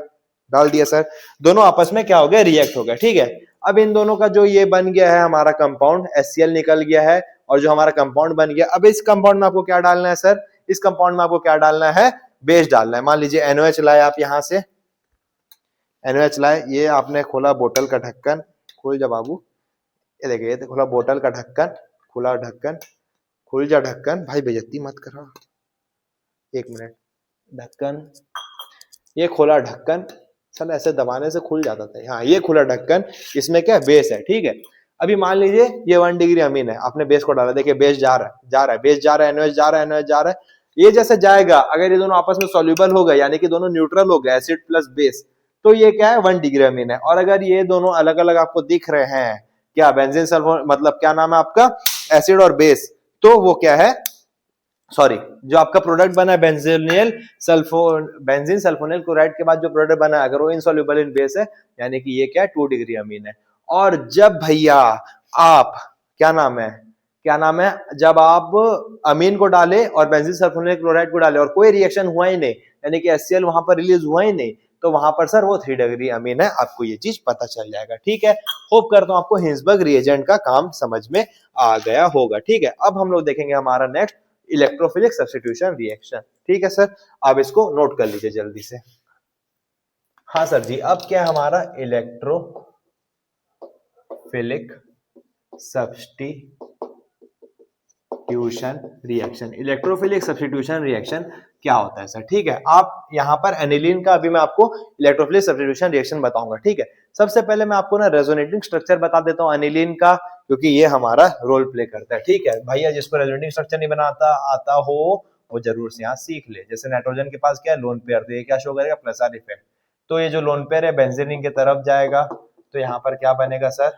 सर, दोनों आपस में क्या हो गया? रिएक्ट हो गया। ठीक है, अब इन दोनों का जो ये बन गया है हमारा कंपाउंड, HCl निकल गया है, और जो हमारा कंपाउंड बन गया, अब इस कंपाउंड में आपको क्या डालना है सर? इस कंपाउंड में आपको क्या डालना है? बेस डालना है। मान लीजिए NOH लाए आप, यहाँ से NOH लाए, ये आपने खोला बोतल का ढक्कन, खोल जा बाबू, ये देखिए, ये खोला बोतल का ढक्कन, खुला ढक्कन, खुल जा ढक्कन, भाई बेइज्जती मत करो, एक मिनट, ढक्कन, ये खोला ढक्कन, चल ऐसे दबाने से खुल जाता था। हाँ, ये खुला ढक्कन, इसमें क्या बेस है। ठीक है, अभी मान लीजिए ये 1 डिग्री अमीन है, आपने बेस को डाला, देखिए बेस जा रहा है, बेस जा रहा है, NOH जा रहा है, ये जैसे जाएगा, अगर ये दोनों आपस में सॉल्युबल हो गए, यानी कि दोनों न्यूट्रल हो गए, एसिड प्लस बेस, तो ये क्या है? 1 डिग्री अमीन है। और अगर ये दोनों अलग अलग आपको दिख रहे हैं, क्या बेंजीन सल्फोन, मतलब क्या नाम है आपका? एसिड और बेस, तो वो क्या है? सॉरी, जो आपका प्रोडक्ट बना है बेंजीन सल्फोनिल क्लोराइड के बाद जो प्रोडक्ट बना है, अगर वो इनसॉल्युबल इन बेस है, यानी कि ये क्या है? 2 डिग्री अमीन है। और जब भैया आप क्या नाम है, जब आप अमीन को डाले और बेंजीन सल्फोनिल क्लोराइड को डाले और कोई रिएक्शन हुआ ही नहीं, यानी कि HCl वहां पर रिलीज हुआ ही नहीं, तो वहां पर सर वो 3 डिग्री अमीन है, आपको ये चीज पता चल जाएगा। ठीक है, होप करता हूं आपको हिंसबर्ग रिएजेंट का काम समझ में आ गया होगा। ठीक है, अब हम लोग देखेंगे हमारा नेक्स्ट इलेक्ट्रोफिलिक सब्स्टिट्यूशन रिएक्शन। ठीक है सर, आप इसको नोट कर लीजिए जल्दी से। हाँ सर जी, अब क्या हमारा electrophilic electrophilic substitution reaction. Electrophilic substitution reaction क्या होता है सर? ठीक है, आप यहाँ पर एनिलीन का अभी मैं आपको इलेक्ट्रोफिलिक सब्स्टिट्यूशन रिएक्शन बताऊंगा। ठीक है, सबसे पहले मैं आपको ना रेजोनेटिंग स्ट्रक्चर बता देता हूँ एनिलीन का, क्योंकि ये हमारा रोल प्ले करता है। ठीक है भैया, जिसको रेजोनेटिंग स्ट्रक्चर नहीं बनाता आता हो वो जरूर से यहाँ सीख ले। जैसे नाइट्रोजन के पास क्या है, लोन पेयर, तो ये क्या शो करेगा, प्लस आर इफेक्ट। तो ये जो लोन पेयर है बेंजीन रिंग की तरफ जाएगा, तो यहाँ पर क्या बनेगा सर,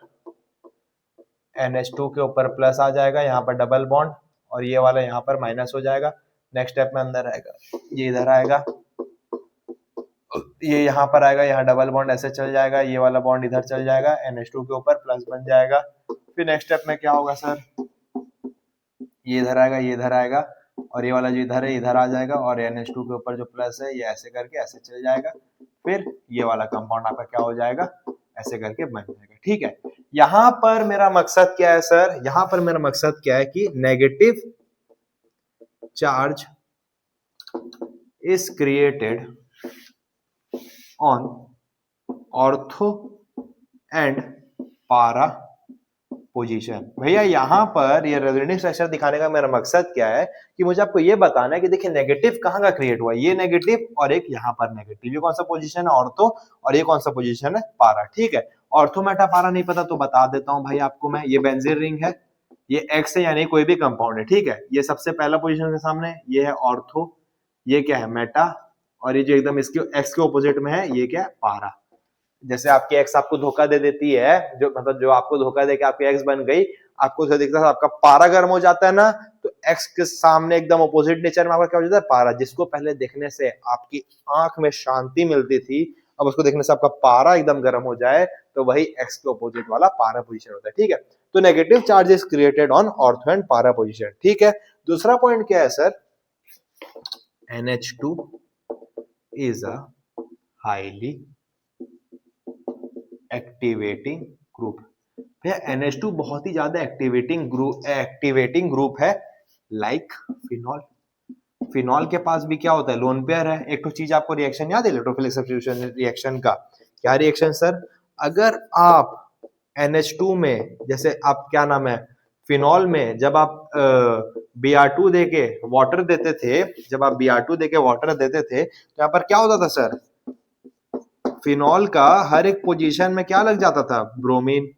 NH2 के ऊपर प्लस आ जाएगा, यहाँ पर डबल बॉन्ड, और ये वाला यहाँ पर माइनस हो जाएगा। नेक्स्ट स्टेप में अंदर आएगा, ये इधर आएगा, ये यहाँ पर आएगा, यहाँ डबल बॉन्ड ऐसे चल जाएगा, ये वाला बॉन्ड इधर चल जाएगा, NH2 के ऊपर प्लस बन जाएगा। फिर नेक्स्ट स्टेप में क्या होगा सर, ये इधर आएगा, ये इधर आएगा, और ये वाला जो इधर है इधर आ जाएगा, और NH2 के ऊपर जो प्लस है ये ऐसे करके ऐसे चल जाएगा। फिर ये वाला कंपाउंड आपका क्या हो जाएगा, ऐसे करके बन जाएगा। ठीक है, यहाँ पर मेरा मकसद क्या है सर, यहाँ पर मेरा मकसद क्या है कि negative charge is created on ortho and पारा पोजीशन। भैया यहाँ पर ये रेजोनेटिंग स्ट्रक्चर दिखाने का मेरा मकसद क्या है कि मुझे आपको ये बताना है कि देखिए नेगेटिव कहाँ का क्रिएट हुआ, ये नेगेटिव और एक यहाँ पर नेगेटिव। ये कौन सा पोजीशन है, ऑर्थो, और ये कौन सा पोजीशन है, पारा। ठीक है, ऑर्थो मेटा पारा नहीं पता तो बता देता हूँ भाई आपको मैं। ये बेंजीन रिंग है, ये एक्स है यानी कोई भी कंपाउंड है। ठीक है, ये सबसे पहला पोजीशन के सामने ये है ऑर्थो, ये क्या है मेटा, और ये जो एकदम इसके एक्स के ऑपोजिट में है ये क्या है, पारा। जैसे आपकी एक्स आपको धोखा दे देती है, जो मतलब जो आपको धोखा दे के आपकी एक्स बन गई, आपको जो दिखता है आपका पारा गर्म हो जाता है ना, तो एक्स के सामने एकदम ऑपोजिट नेचर में आपका क्या हो जाता है, पारा। जिसको पहले देखने से आपकी आंख में शांति मिलती थी, अब उसको देखने से आपका पारा एकदम गर्म हो जाए, तो वही एक्स के ऑपोजिट वाला पारा पोजीशन होता है। ठीक है, तो negative charge is created on ortho and पारा पोजीशन। ठीक है, दूसरा पॉइंट क्या है sir, NH2 is a highly activating group. भैया NH2 बहुत ही ज्यादा एक्टिवेटिंग ग्रुप है, लाइक फिनॉल। फिनॉल के पास भी क्या होता है, लोन पेयर है। एक तो चीज आपको रिएक्शन याद है इलेक्ट्रोफिलिक सब्स्टिट्यूशन रिएक्शन का, क्या रिएक्शन सर, अगर आप NH2 में, जैसे आप क्या नाम है, फिनॉल में जब आप Br2 देके वाटर देते थे, जब आप Br2 देके वाटर देते थे, तो यहाँ पर क्या होता था सर, फिनॉल का हर एक पोजीशन में क्या लग जाता था, ब्रोमीन,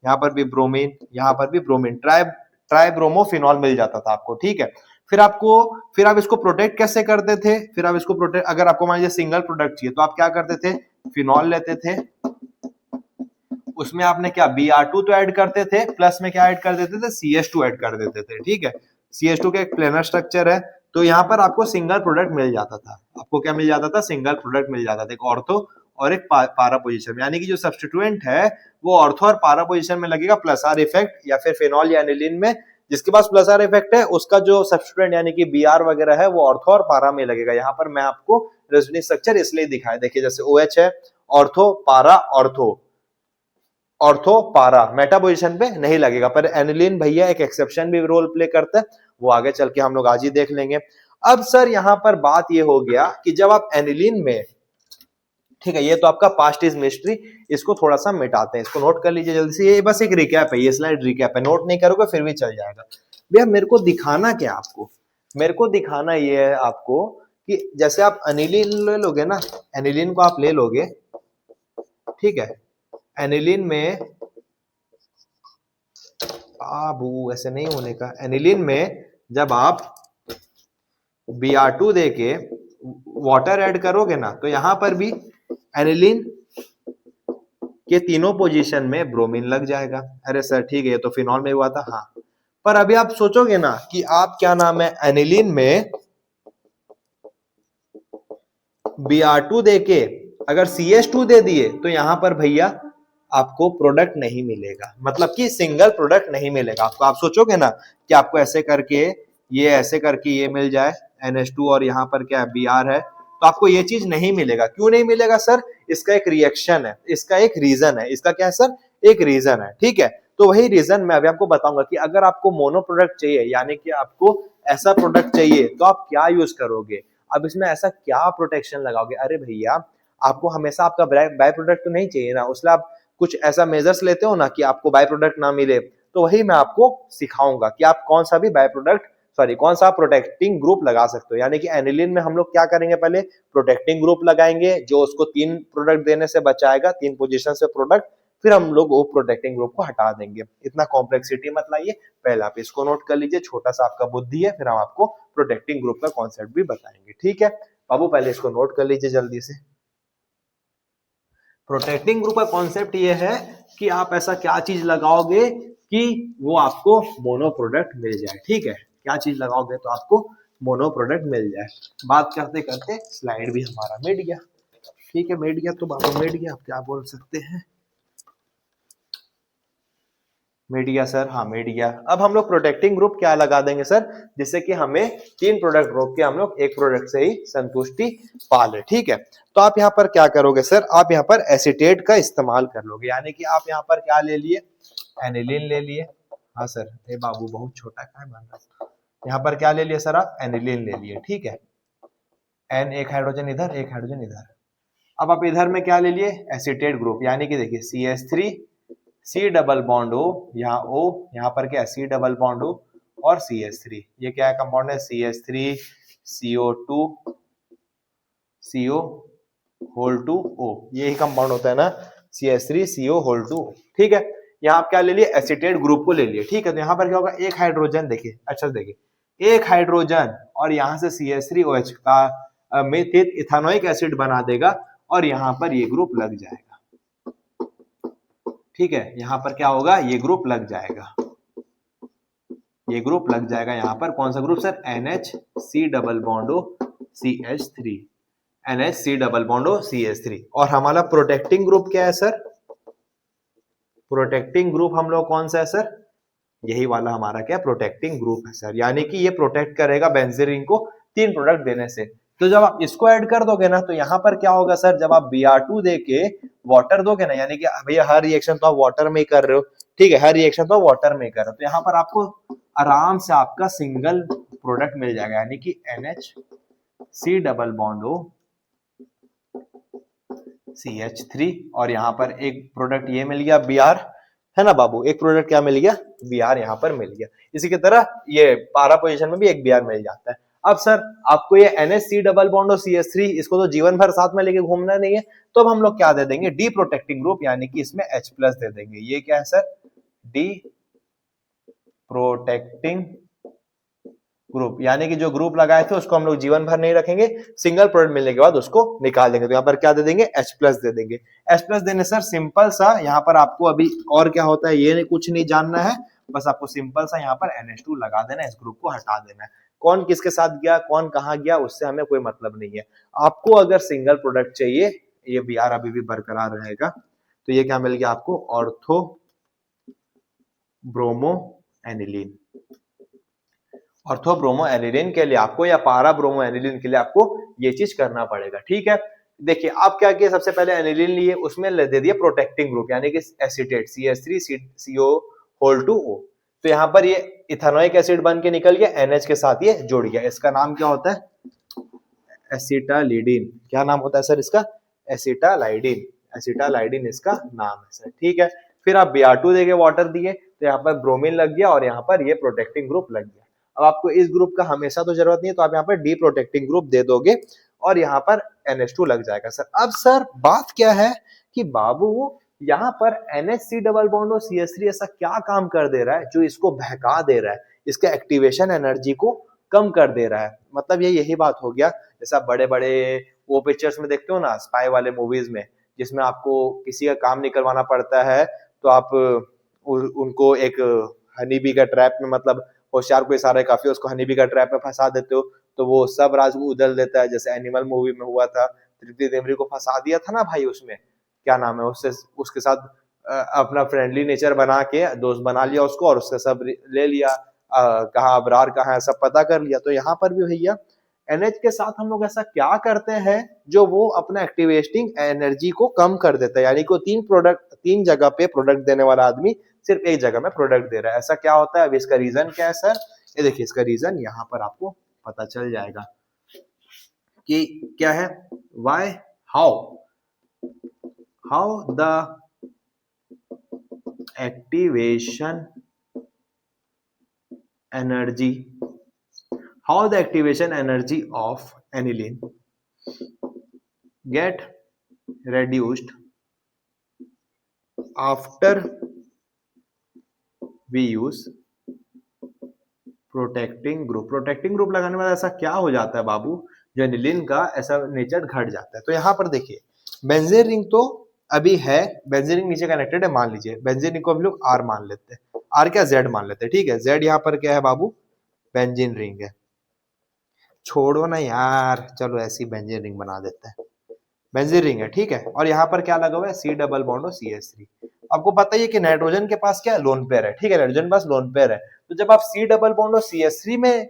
यहाँ पर भी ब्रोमीन, यहाँ पर भी ब्रोमीन, ट्राई ब्रोमो फिनॉल मिल जाता था आपको। ठीक है, फिर आप इसको प्रोटेक्ट कैसे करते थे, फिर आप इसको प्रोटेक्ट, अगर आपको मान लीजिए सिंगल प्रोडक्ट चाहिए तो आप क्या करते थे, फिनॉल लेते थे, उसमें आपने क्या Br2 तो ऐड करते थे, प्लस में क्या ऐड कर देते थे, CH2 ऐड कर देते थे। ठीक है, CH2 का एक प्लेनर स्ट्रक्चर है, तो यहाँ पर आपको सिंगल प्रोडक्ट मिल जाता था। आपको क्या मिल जाता था, सिंगल प्रोडक्ट मिल जाता था, एक ऑर्थो और एक पारा पोजीशन में। यानी कि जो सब्स्टिट्यूएंट है वो ऑर्थो और पारा पोजीशन में लगेगा, प्लस आर इफेक्ट, या फिर फिनॉल या एनिलीन में जिसके पास प्लस आर इफेक्ट है उसका जो सब्स्टिट्यूएंट यानी कि Br वगैरह है वो ऑर्थो और पारा में लगेगा। यहाँ पर मैं आपको रेजोनेटिंग स्ट्रक्चर इसलिए दिखाया, देखिए जैसे OH है, ऑर्थो पारा, ऑर्थो पारा, मेटा पोजीशन पे नहीं लगेगा। पर एनिलीन भैया एक एक्सेप्शन भी रोल प्ले करता है, वो आगे चल के हम लोग आज ही देख लेंगे। अब सर यहाँ पर बात ये हो गया कि जब आप एनिलीन में, ठीक है, ये तो आपका पास्ट इज मिस्ट्री, इसको थोड़ा सा मिटाते हैं, इसको नोट कर लीजिए जल्दी से। ये बस एक रिकैप है, ये स्लाइड रिकैप है, नोट नहीं करोगे फिर भी चल जाएगा। भैया मेरे को दिखाना क्या, आपको मेरे को दिखाना ये है आपको कि जैसे आप एनिलीन ले लोगे ना, एनिलीन को आप ले लोगे, ठीक है, एनिलीन में ऐसे नहीं होने का, एनिलीन में जब आप Br2 देके वाटर ऐड करोगे ना, तो यहां पर भी एनिलीन के तीनों पोजीशन में ब्रोमीन लग जाएगा। अरे सर ठीक है, ये तो फिनॉल में हुआ था, हाँ, पर अभी आप सोचोगे ना कि आप क्या नाम है, एनिलीन में Br2 देके अगर CH2 दे दिए तो यहां पर भैया आपको प्रोडक्ट नहीं मिलेगा, मतलब कि सिंगल प्रोडक्ट नहीं मिलेगा आपको। आप सोचोगे ना कि आपको ऐसे करके ये मिल जाए NH2 और यहाँ पर क्या है Br है, तो आपको ये चीज नहीं मिलेगा। क्यों नहीं मिलेगा सर, इसका एक रिएक्शन है, इसका एक रीजन है, इसका क्या है सर, एक रीजन है। ठीक है, तो वही रीजन मैं अभी आपको बताऊंगा कि अगर आपको मोनो प्रोडक्ट चाहिए, यानी कि आपको ऐसा प्रोडक्ट चाहिए, तो आप क्या यूज करोगे, अब इसमें ऐसा क्या प्रोटेक्शन लगाओगे। अरे भैया आपको हमेशा आपका बाय प्रोडक्ट तो नहीं चाहिए ना, उसमें आप कुछ ऐसा मेजर्स लेते हो ना कि आपको बाय प्रोडक्ट ना मिले, तो वही मैं आपको सिखाऊंगा कि आप कौन सा भी बाय प्रोडक्ट सॉरी कौन सा प्रोटेक्टिंग ग्रुप लगा सकते हो। यानी कि एनिलीन में हम लोग क्या करेंगे, पहले प्रोटेक्टिंग ग्रुप लगाएंगे जो उसको 3 प्रोडक्ट देने से बचाएगा, 3 पोजीशन से प्रोडक्ट, फिर हम लोग वो प्रोटेक्टिंग ग्रुप को हटा देंगे। इतना कॉम्प्लेक्सिटी मत लाइए, पहले आप इसको नोट कर लीजिए, छोटा सा आपका बुद्धि है, फिर हम आपको प्रोटेक्टिंग ग्रुप का कॉन्सेप्ट भी बताएंगे। ठीक है बाबू, पहले इसको नोट कर लीजिए जल्दी से। प्रोटेक्टिंग ग्रुप का कॉन्सेप्ट ये है कि आप ऐसा क्या चीज लगाओगे कि वो आपको मोनो प्रोडक्ट मिल जाए। ठीक है, क्या चीज लगाओगे तो आपको मोनो प्रोडक्ट मिल जाए। बात करते करते स्लाइड भी हमारा मिट गया। ठीक है, मिट गया तो बाबू मिट गया, आप क्या बोल सकते हैं, मिट गया सर, हाँ मिट गया। अब हम लोग प्रोटेक्टिंग ग्रुप क्या लगा देंगे सर, जिससे कि हमें 3 प्रोडक्ट रोक के हम लोग एक प्रोडक्ट से ही संतुष्टि पा ले। ठीक है, तो आप यहाँ पर क्या करोगे सर, आप यहाँ पर एसीटेट का इस्तेमाल कर लोगे। यानी कि आप यहाँ पर क्या ले लिए, एनिलीन ले लिए। हाँ सर, ए बाबू बहुत छोटा क्या है बन रहा, यहाँ पर क्या ले लिए सर, आप एनिलीन ले लिए। ठीक है, एन एक हाइड्रोजन इधर, एक हाइड्रोजन इधर। अब आप इधर में क्या ले लिए, एसीटेट ग्रुप, यानी कि देखिए CH3 C double bond O, यहाँ O, यहाँ पर क्या है C डबल बॉन्ड O और CH3, ये क्या है कंपाउंड है, CH3 CO2 CO whole 2 O, यही कंपाउंड होता है ना, CH3 CO होल 2 O। ठीक है, यहाँ आप क्या ले लिए, एसीटेट ग्रुप को ले लिए। ठीक है, तो यहाँ पर क्या होगा, एक हाइड्रोजन, देखिए अच्छा देखिए, एक हाइड्रोजन और यहाँ से CH3OH का मेथित इथानोइक एसिड बना देगा और यहाँ पर ये ग्रुप लग जाएगा। ठीक है, यहाँ पर क्या होगा, ये ग्रुप लग जाएगा, ये ग्रुप लग जाएगा। यहाँ पर कौन सा group sir, NHC double bond O CH3, NHC double bond O CH3। और हमारा प्रोटेक्टिंग ग्रुप क्या है सर, प्रोटेक्टिंग ग्रुप हम लोग कौन सा है सर, यही वाला हमारा क्या प्रोटेक्टिंग ग्रुप है सर। यानी कि ये प्रोटेक्ट करेगा बेंजीन रिंग को 3 प्रोडक्ट देने से। तो जब आप इसको ऐड कर दोगे ना, तो यहाँ पर क्या होगा सर, जब आप Br2 देके वाटर दोगे ना, यानी कि भैया हर रिएक्शन तो आप वाटर में ही कर रहे हो, ठीक है, हर रिएक्शन तो आप वाटर में कर रहे हो, तो यहाँ पर आपको आराम से आपका सिंगल प्रोडक्ट मिल जाएगा। यानी कि NHC double bond O CH3 और यहाँ पर एक प्रोडक्ट ये मिल गया Br, है ना बाबू, एक प्रोडक्ट क्या मिल गया, Br यहाँ पर मिल गया। इसी की तरह ये पारा पोजीशन में भी एक Br मिल जाता है। अब सर आपको ये NHC डबल बॉन्ड और CH3 इसको तो जीवन भर साथ में लेके घूमना नहीं है, तो अब हम लोग क्या दे देंगे, डी प्रोटेक्टिंग ग्रुप, यानी कि इसमें H प्लस दे देंगे। ये क्या है सर, डी प्रोटेक्टिंग ग्रुप, यानी कि जो ग्रुप लगाए थे उसको हम लोग जीवन भर नहीं रखेंगे, सिंगल प्रोडक्ट मिलने के बाद उसको निकाल देंगे। तो यहाँ पर क्या दे देंगे, H प्लस दे देंगे। H प्लस देने सर सिंपल सा, यहाँ पर आपको अभी और क्या होता है ये कुछ नहीं जानना है, बस आपको सिंपल सा यहाँ पर NH2 लगा देना है, इस ग्रुप को हटा देना है। कौन किसके साथ गया, कौन कहाँ गया, उससे हमें कोई मतलब नहीं है। आपको अगर सिंगल प्रोडक्ट चाहिए, ये Br अभी भी बरकरार रहेगा, तो ये क्या मिल गया आपको, ऑर्थो ब्रोमो एनिलीन। ऑर्थोब्रोमो एनिलीन के लिए आपको या पारा ब्रोमो एनिलीन के लिए आपको ये चीज करना पड़ेगा। ठीक है, देखिए आप क्या किए, सबसे पहले एनिलीन लिए, उसमें दे दिया प्रोटेक्टिंग ग्रुप, यानी कि एसीटेट CH3CO होल 2 O। तो यहाँ पर ये इथानोइक एसिड बन के निकल गया, NH के साथ ये जुड़ गया। इसका नाम क्या होता है, एसिटालिडीन। क्या नाम होता है सर इसका, एसिटालाइडीन, एसिटालाइडीन इसका नाम है सर। ठीक है, फिर आप Br2 देके वाटर दिए, तो यहाँ पर ब्रोमीन लग गया और यहाँ पर ये प्रोटेक्टिंग ग्रुप लग गया। अब आपको इस ग्रुप का हमेशा तो जरूरत नहीं है, तो आप यहाँ पर डी प्रोटेक्टिंग ग्रुप दे दोगे और यहाँ पर NH2 लग जाएगा सर। अब सर बात क्या है कि बाबू यहाँ पर NHC डबल बॉन्ड और CH3 ऐसा क्या काम कर दे रहा है जो इसको बहका दे रहा है, इसके एक्टिवेशन एनर्जी को कम कर दे रहा है। मतलब ये यही बात हो गया, जैसा बड़े बड़े वो पिक्चर्स में देखते हो ना, स्पाई वाले मूवीज में, जिसमें आपको किसी का काम नहीं करवाना पड़ता है, तो आप उनको एक हनी बी का ट्रैप में, मतलब होशियार कोई सारे काफी, उसको हनी बी का ट्रैप में फंसा देते हो, तो वो सब राज उधल देता है। जैसे एनिमल मूवी में हुआ था, तृप्ति डिमरी को फंसा दिया था ना भाई, उसमें क्या नाम है, उससे उसके साथ अपना फ्रेंडली नेचर बना के दोस्त बना लिया उसको, और उसका सब ले लिया, कहाँ अबरार कहाँ है सब पता कर लिया। तो यहाँ पर भी भैया NH के साथ हम लोग ऐसा क्या करते हैं जो वो अपना एक्टिवेटिंग एनर्जी को कम कर देता है, यानी कि 3 जगह पे प्रोडक्ट देने वाला आदमी सिर्फ एक जगह में प्रोडक्ट दे रहा है। ऐसा क्या होता है, अब इसका रीजन क्या है सर, ये देखिए इसका रीजन यहाँ पर आपको पता चल जाएगा कि क्या है, why how the activation energy, how the activation energy of aniline get reduced after we use protecting group लगाने में ऐसा क्या हो जाता है बाबू, जो एनिलीन का ऐसा नेचर घट जाता है। तो यहाँ पर देखिए बेंजीन रिंग तो अभी है, बेंजीन रिंग नीचे कनेक्टेड है, मान लीजिए बेंजीन रिंग को हम लोग आर मान लेते हैं, आर क्या जेड मान लेते हैं, ठीक है। जेड यहाँ पर क्या है बाबू, बेंजीन रिंग है। छोड़ो ना यार, चलो ऐसी बेंजीन रिंग बना देते हैं, बेंजीन रिंग है, ठीक है। और यहाँ पर क्या लगा हुआ है, सी डबल बॉन्ड और CH3। आपको पता ही है कि नाइट्रोजन के पास क्या है, लोन पेयर है, ठीक है, नाइट्रोजन के पास लोन पेयर है। तो जब आप सी डबल बॉन्ड और CH3 में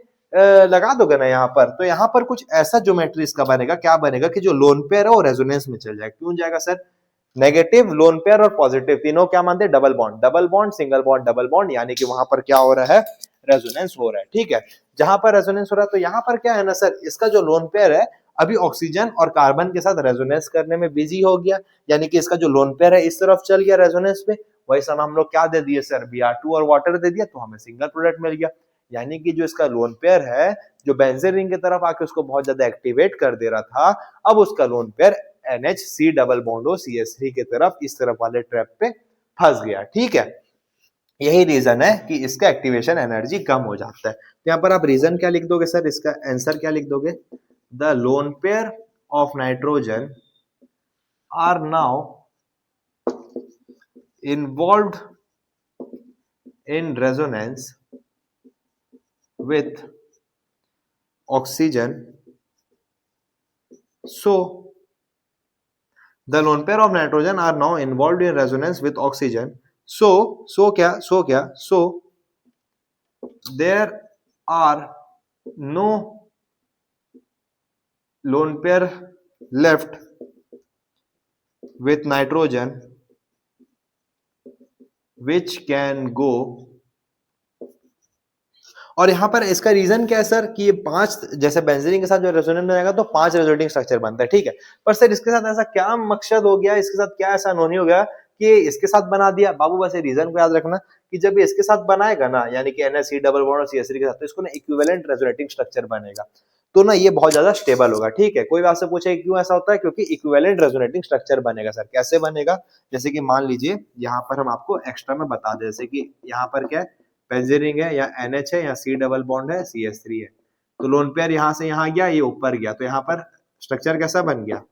लगा दोगे ना यहाँ पर, तो यहाँ पर कुछ ऐसा ज्योमेट्री इसका बनेगा, क्या बनेगा कि जो लोन पेयर है वो रेजोनेंस में चल जाएगा। क्यों जाएगा सर, नेगेटिव लोन पेयर और पॉजिटिव तीनों क्या मानते हैं, double bond single bond double bond, यानी कि वहां पर क्या हो रहा है, रेजोनेंस हो रहा है, ठीक है। जहां पर रेजोनेंस हो रहा है तो यहाँ पर क्या है ना सर, इसका जो लोन पेयर है अभी ऑक्सीजन और कार्बन के साथ रेजोनेंस करने में बिजी हो गया, यानी कि इसका जो लोन पेयर है इस तरफ चल गया रेजोनेंस में। वही समय हम लोग क्या दे दिए सर, Br2 और वाटर दे दिया, तो हमें सिंगल प्रोडक्ट मिल गया। यानी कि जो इसका लोन पेयर है, जो बेंजीन रिंग की तरफ आके उसको बहुत ज्यादा एक्टिवेट कर दे रहा था, अब उसका lone pair NHC double bond और CH3 की तरफ इस तरफ वाले ट्रैप पे फंस गया, ठीक है। यही रीजन है कि इसका एक्टिवेशन एनर्जी कम हो जाता है। तो यहाँ पर आप रीजन क्या लिख दोगे सर, इसका आंसर क्या लिख दोगे, the lone pair of nitrogen are now involved in resonance with oxygen, so the lone pair of nitrogen are now involved in resonance with oxygen, so there are no lone pair left with nitrogen which can go। और यहाँ पर इसका reason क्या है sir, कि ये 5 जैसे benzene के साथ जो रेजोनेंस में जाएगा तो 5 रेजोनेटिंग स्ट्रक्चर बनता है, ठीक है। पर सर इसके साथ ऐसा क्या मकसद हो गया, इसके साथ क्या ऐसा अनहोनी हो गया कि इसके साथ बना दिया बाबू। बस रीजन को याद रखना कि जब ये इसके साथ बनाएगा ना, यानी कि NHC डबल बॉन्ड और CH3 के साथ, तो इसको ना इक्विवेलेंट रेजोनेटिंग स्ट्रक्चर बनेगा, तो ना ये बहुत ज्यादा स्टेबल होगा, ठीक है। कोई आपसे पूछे क्यों ऐसा होता है, क्योंकि इक्विवेलेंट रेजोनेटिंग स्ट्रक्चर बनेगा। सर कैसे बनेगा, जैसे कि मान लीजिए यहाँ पर हम आपको एक्स्ट्रा में बता दें, जैसे कि यहाँ पर क्या है, बेंजीन रिंग है, या NH है, या C डबल बॉन्ड है, CH3 है, तो लोन पेयर यहाँ से यहाँ गया, ये ऊपर गया, तो यहाँ पर स्ट्रक्चर कैसा बन गया,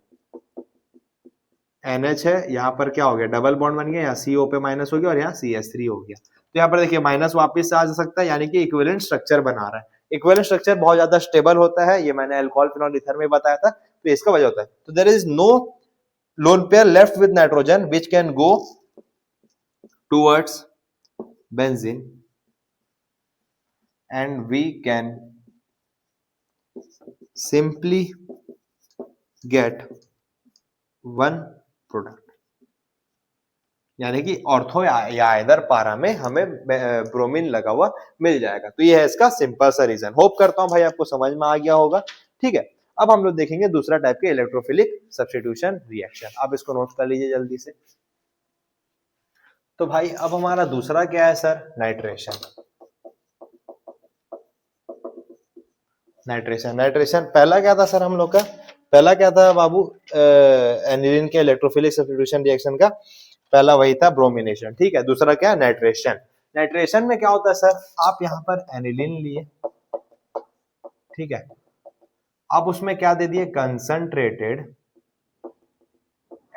NH है, यहाँ पर क्या हो गया, डबल बॉन्ड बन गया, यहाँ CO पे माइनस हो गया और यहाँ CH3 हो गया। तो यहाँ पर देखिए माइनस वापस से आ सकता है, यानी कि इक्विवेलेंट स्ट्रक्चर बना रहा है। इक्विवेलेंट स्ट्रक्चर बहुत ज्यादा स्टेबल होता है, ये मैंने अल्कोहल फिनॉल ईथर में बताया था, तो इसका वजह होता है। तो there is no lone pair left with nitrogen which can go towards benzene and we can simply get one product, यानी कि ऑर्थो या इधर पारा में हमें ब्रोमीन लगा हुआ मिल जाएगा। तो ये है इसका सिंपल सा रीजन। होप करता हूं भाई आपको समझ में आ गया होगा, ठीक है। अब हम लोग देखेंगे दूसरा टाइप के इलेक्ट्रोफिलिक सब्स्टिट्यूशन रिएक्शन। आप इसको नोट कर लीजिए जल्दी से। तो भाई अब हमारा दूसरा क्या है सर, नाइट्रेशन। नाइट्रेशन पहला क्या था सर हम लोग का, पहला क्या था बाबू, एनिलीन के इलेक्ट्रोफिलिक सब्स्टिट्यूशन रिएक्शन का पहला वही था ब्रोमिनेशन, ठीक है। दूसरा क्या है, नाइट्रेशन। नाइट्रेशन में क्या होता है सर, आप यहाँ पर एनिलीन लिए, ठीक है, आप उसमें क्या दे दिए, कंसंट्रेटेड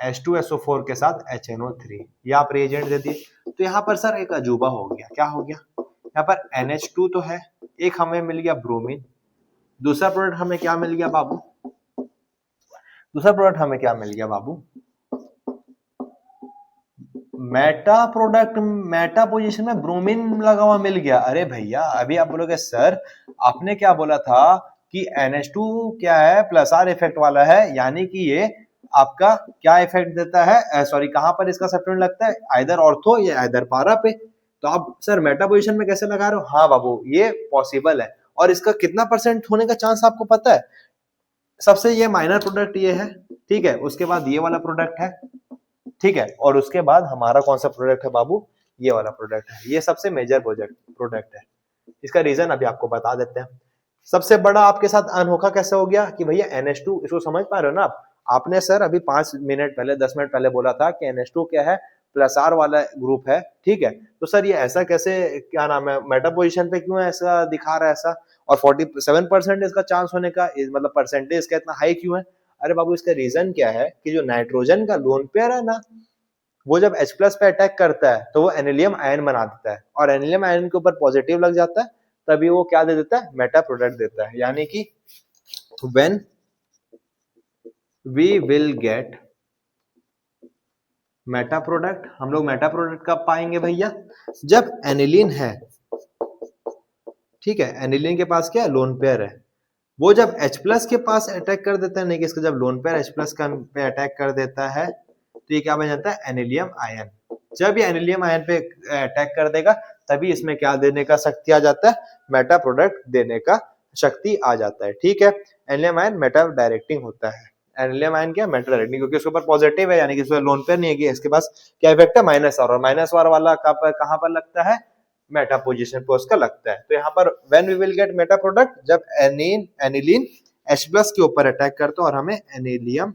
H2SO4 के साथ HNO3, ये आप रिएजेंट दे दिए। तो यहाँ पर सर एक अजूबा हो गया, क्या हो गया, यहाँ पर NH2 तो है, एक हमें मिल गया ब्रोमीन, दूसरा प्रोडक्ट हमें क्या मिल गया बाबू, दूसरा प्रोडक्ट हमें क्या मिल गया बाबू, मेटा प्रोडक्ट, मेटा पोजीशन में ब्रोमीन लगा हुआ मिल गया। अरे भैया अभी आप बोलोगे सर आपने क्या बोला था कि NH2 क्या है, प्लस R इफेक्ट वाला है, यानी कि ये आपका क्या इफेक्ट देता है, सॉरी कहां पर इसका सब्स्टिट्यूएंट लगता है, आइदर ऑर्थो या आइदर पारा पे। तो आप सर मेटा पोजीशन में कैसे लगा रहे हो, हाँ बाबू ये पॉसिबल है। और इसका कितना परसेंट होने का चांस आपको पता है, सबसे ये माइनर प्रोडक्ट ये है, ठीक है, उसके बाद ये वाला प्रोडक्ट है, ठीक है, और उसके बाद हमारा कौन सा प्रोडक्ट है बाबू, ये वाला प्रोडक्ट है, ये सबसे मेजर प्रोडक्ट है। इसका रीजन अभी आपको बता देते हैं। सबसे बड़ा आपके साथ अनोखा कैसे हो गया कि भैया NH2, इसको समझ पा रहे हो ना आप? आपने सर अभी 5 मिनट पहले 10 मिनट पहले बोला था कि NH2 क्या है, प्लस R वाला ग्रुप है, ठीक है? तो सर ये ऐसा कैसे, क्या नाम है, मेटा पोजीशन पे क्यों ऐसा दिखा रहा है ऐसा, और 47% इसका चांस होने का, मतलब परसेंटेज का इतना हाई क्यों है? अरे बाबू इसका रीजन क्या है कि जो नाइट्रोजन का लोन पेयर है ना, वो जब H प्लस पे अटैक करता है तो वो एनिलियम आयन बना देता है, और एनिलियम आयन के ऊपर पॉजिटिव लग जाता है, तभी वो क्या दे देता है, मेटा प्रोडक्ट देता है। यानी कि when we will get meta product, हम लोग मेटा प्रोडक्ट कब पाएंगे भैया, जब एनिलीन है, ठीक है, एनिलीन के पास क्या है, लोन पेयर है, वो जब H प्लस के पास अटैक कर देता है, नहीं कि इसका जब लोन पेयर H प्लस का पे अटैक कर देता है, तो ये क्या बन जाता है, एनिलियम आयन। जब ये एनिलियम आयन पे अटैक कर देगा, तभी इसमें क्या देने का शक्ति आ जाता है, मेटा प्रोडक्ट देने का शक्ति आ जाता है, ठीक है। एनिलियम आयन मेटा डायरेक्टिंग होता है। एनिलियम आयन क्या, मेटा डायरेक्टिंग, क्योंकि उसके ऊपर पॉजिटिव है, यानी कि इसमें लोन पेयर नहीं है, इसके पास क्या इफेक्ट है, माइनस आर, और माइनस आर वाला कहां पर लगता है, मेटा पोजीशन पे उसका लगता है। तो यहाँ पर when we will get meta product, जब एनिलीन H प्लस के ऊपर अटैक करता है और हमें एनिलियम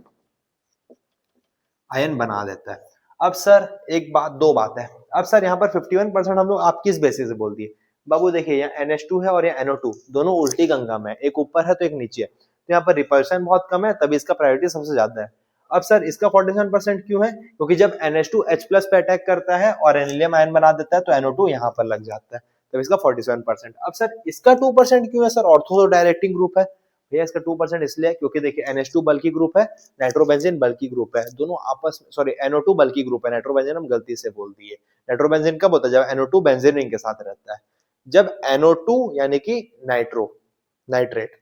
आयन बना देता है। अब सर एक बात, दो बात है। अब सर यहाँ पर 51% हम लोग आप किस बेसिस से बोल दिए? बाबू देखिए, यहाँ NH2 है और यहाँ NO2, दोनों उल्टी गंगा में, एक ऊपर है तो एक नीचे है, तो यहाँ पर रिपल्शन बहुत कम है, तभी इसका प्रायोरिटी सबसे ज्यादा है। अब सर इसका 47% क्यों है? क्योंकि जब NH2 H प्लस पे अटैक करता है और एनिलियम आयन बना देता है, तो NO2 यहाँ पर लग जाता है, तब इसका 47%। अब सर इसका 2% क्यों है सर? ऑर्थो तो डायरेक्टिंग ग्रुप है भैया, इसका 2% इसलिए है क्योंकि देखिए NH2 बल्की ग्रुप है, नाइट्रोबेंजीन बल्की ग्रुप है, दोनों आपस में, सॉरी NO2 बल्की ग्रुप है, नाइट्रोबेंजीन हम गलती से बोल दिए। नाइट्रोबेंजीन कब होता है? जब NO2 बेंजीन रिंग के साथ रहता है। जब NO2 यानी कि नाइट्रेट,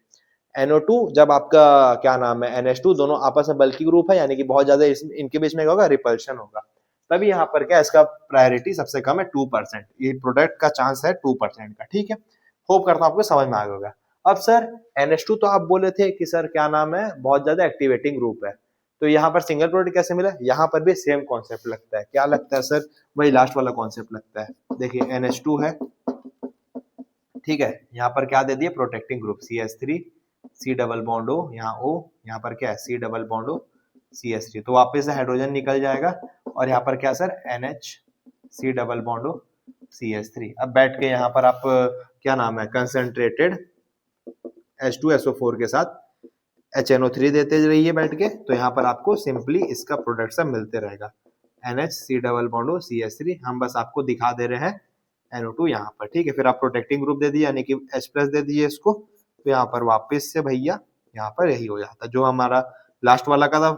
NO2 जब आपका क्या नाम है, NH2 दोनों आपस में बल्की ग्रुप है, यानी कि बहुत ज्यादा इनके बीच में होगा, रिपल्शन होगा, तभी यहाँ पर क्या, इसका प्रायोरिटी सबसे कम है 2%, ये प्रोडक्ट का चांस है 2% का, ठीक है। होप करता हूँ आपको समझ में आ गया होगा। अब सर NH2 तो आप बोले थे कि सर क्या नाम है, बहुत ज्यादा एक्टिवेटिंग ग्रुप है, तो यहाँ पर सिंगल प्रोडक्ट कैसे मिला? यहाँ पर भी सेम कॉन्सेप्ट लगता है। क्या लगता है सर? वही लास्ट वाला कॉन्सेप्ट लगता है। देखिए NH2 है, ठीक है, यहाँ पर क्या दे दिए, protecting group CH3, C double bond O, यहाँ O, यहाँ पर क्या है, C double bond O, CH3, तो वापस से हाइड्रोजन निकल जाएगा, और यहाँ पर क्या sir, NH, C double bond O, CH3। अब बैठ के यहाँ पर आप क्या नाम है, कंसंट्रेटेड H2SO4 के साथ HNO3 देते रहिए बैठ के, तो यहाँ पर आपको सिंपली इसका प्रोडक्ट सब मिलते रहेगा, NH, C double bond O, CH3। हम बस आपको दिखा दे रहे हैं NO2 यहाँ पर, ठीक है। फिर आप प्रोटेक्टिंग ग्रुप दे दिए, यानी कि H प्लस दे दीजिए इसको, तो यहाँ पर वापस से भैया यहाँ पर यही हो जाता है जो हमारा लास्ट वाला का था,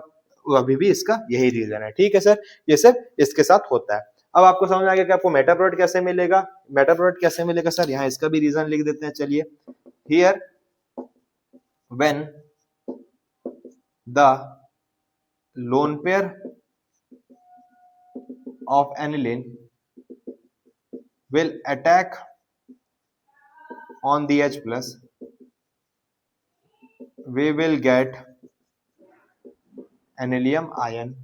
अभी भी इसका यही रीजन है, ठीक है सर। ये सब इसके साथ होता है। अब आपको समझ आ गया कि आपको मेटा प्रोडक्ट कैसे मिलेगा। मेटा प्रोडक्ट कैसे मिलेगा सर, यहाँ इसका भी रीजन लिख देते हैं, चलिए। Here when the lone pair of aniline will attack on the H plus, we will get anilium ion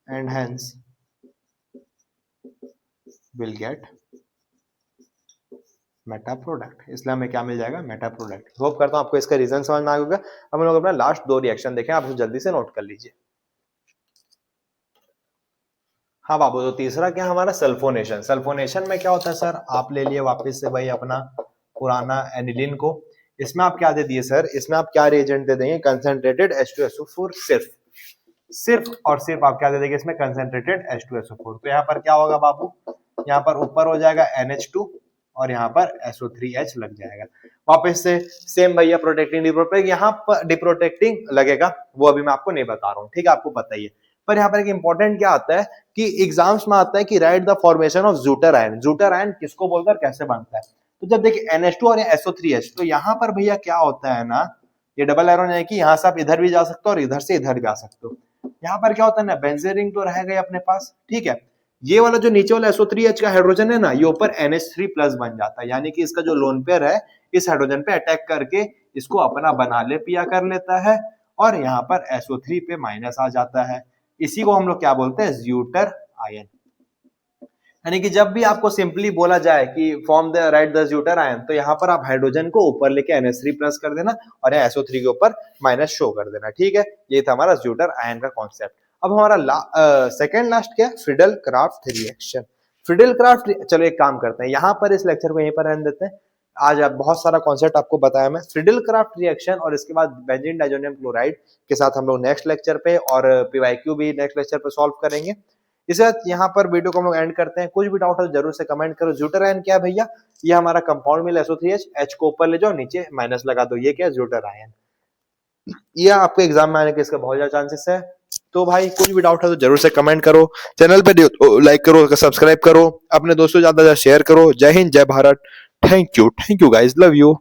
and hence will get Meta product. इसलिए हमें क्या मिल जाएगा, मेटा प्रोडक्ट। होप करता हूं आपको इसका रीजन समझ में आ गया। अब हम लोग अपना लास्ट दो रिएक्शन देखें, आप जल्दी से नोट कर लीजिए। हाँ बाबू, तो तीसरा क्या हमारा, सल्फोनेशन। सल्फोनेशन में क्या होता है सर, आप ले लिए वापस से भाई अपना पुराना एनिलीन को, इसमें आप क्या दे दिए सर, इसमें आप क्या रिएजेंट दे देंगे, कंसंट्रेटेड H2SO4, सिर्फ और सिर्फ आप क्या दे देंगे इसमें, कंसंट्रेटेड H2SO4। तो यहाँ पर क्या होगा बाबू, यहाँ पर ऊपर हो जाएगा NH2 और यहाँ पर SO3H लग जाएगा। वापस से सेम भैया प्रोटेक्टिंग डिप्रोटेक्टिंग, यहाँ पर डिप्रोटेक्टिंग लगेगा, वो अभी मैं आपको नहीं बता रहा हूँ, ठीक है, आपको पता ही है। पर यहाँ पर एक इंपॉर्टेंट क्या आता है कि एग्जाम्स में आता है कि write the formation of zwitter ion. Zwitter ion किसको बोलकर कैसे बनता है? तो जब देखिए NH2 और SO3H, तो यहाँ पर भैया क्या होता है ना, ये डबल एरो है कि यहाँ से आप इधर भी जा सकते हो और इधर से इधर भी आ सकते हो। यहाँ पर क्या होता है ना, बेंजीन रिंग तो रहेगा ही अपने पास, ठीक है। ये वाला जो नीचे वाला SO3H का हाइड्रोजन है ना, ये ऊपर NH3 प्लस बन जाता है, यानी कि इसका जो लोन पेयर है इस हाइड्रोजन पे अटैक करके इसको अपना बना ले पिया कर लेता है, और यहाँ पर SO3 पे माइनस आ जाता है। इसी को हम लोग क्या बोलते हैं, ज़्यूटर आयन। यानी कि जब भी आपको सिंपली बोला जाए कि form the right the zwitter ion, तो यहाँ पर आप हाइड्रोजन को ऊपर लेके NH3 प्लस कर देना और यहाँ SO3 के ऊपर माइनस शो कर देना। ठीक है, ये था हमारा ज्यूटर आयन का कॉन्सेप्ट। अब हमारा सेकेंड लास्ट क्या है, Friedel craft reaction. Friedel craft, चलो एक काम करते हैं, यहाँ पर इस लेक्चर को यहीं पर रहने देते हैं। आज आप बहुत सारा कॉन्सेप्ट आपको बताया मैं, फ्रीडल क्राफ्ट रिएक्शन और इसके बाद बेंजीन डाइजोनियम क्लोराइड के साथ हम लोग नेक्स्ट लेक्चर पे और PYQ भी नेक्स्ट लेक्चर पे सॉल्व करेंगे। इसके बाद यहाँ पर वीडियो को हम लोग एंड करते हैं। कुछ भी डाउट हो तो जरूर से कमेंट करो। ज्यूटर आयन क्या है भैया, ये हमारा कंपाउंड मिल SO3H, H को ऊपर ले जाओ, नीचे माइनस लगा दो, ये क्या है ज्यूटर आयन। ये आपको एग्जाम में आने के इसका बहुत ज्यादा चांसेस है। तो भाई कुछ भी डाउट है तो जरूर से कमेंट करो, चैनल पे लाइक करो, सब्सक्राइब करो, अपने दोस्तों ज्यादा शेयर करो। जय हिंद, जय Bharat, thank you guys, love you.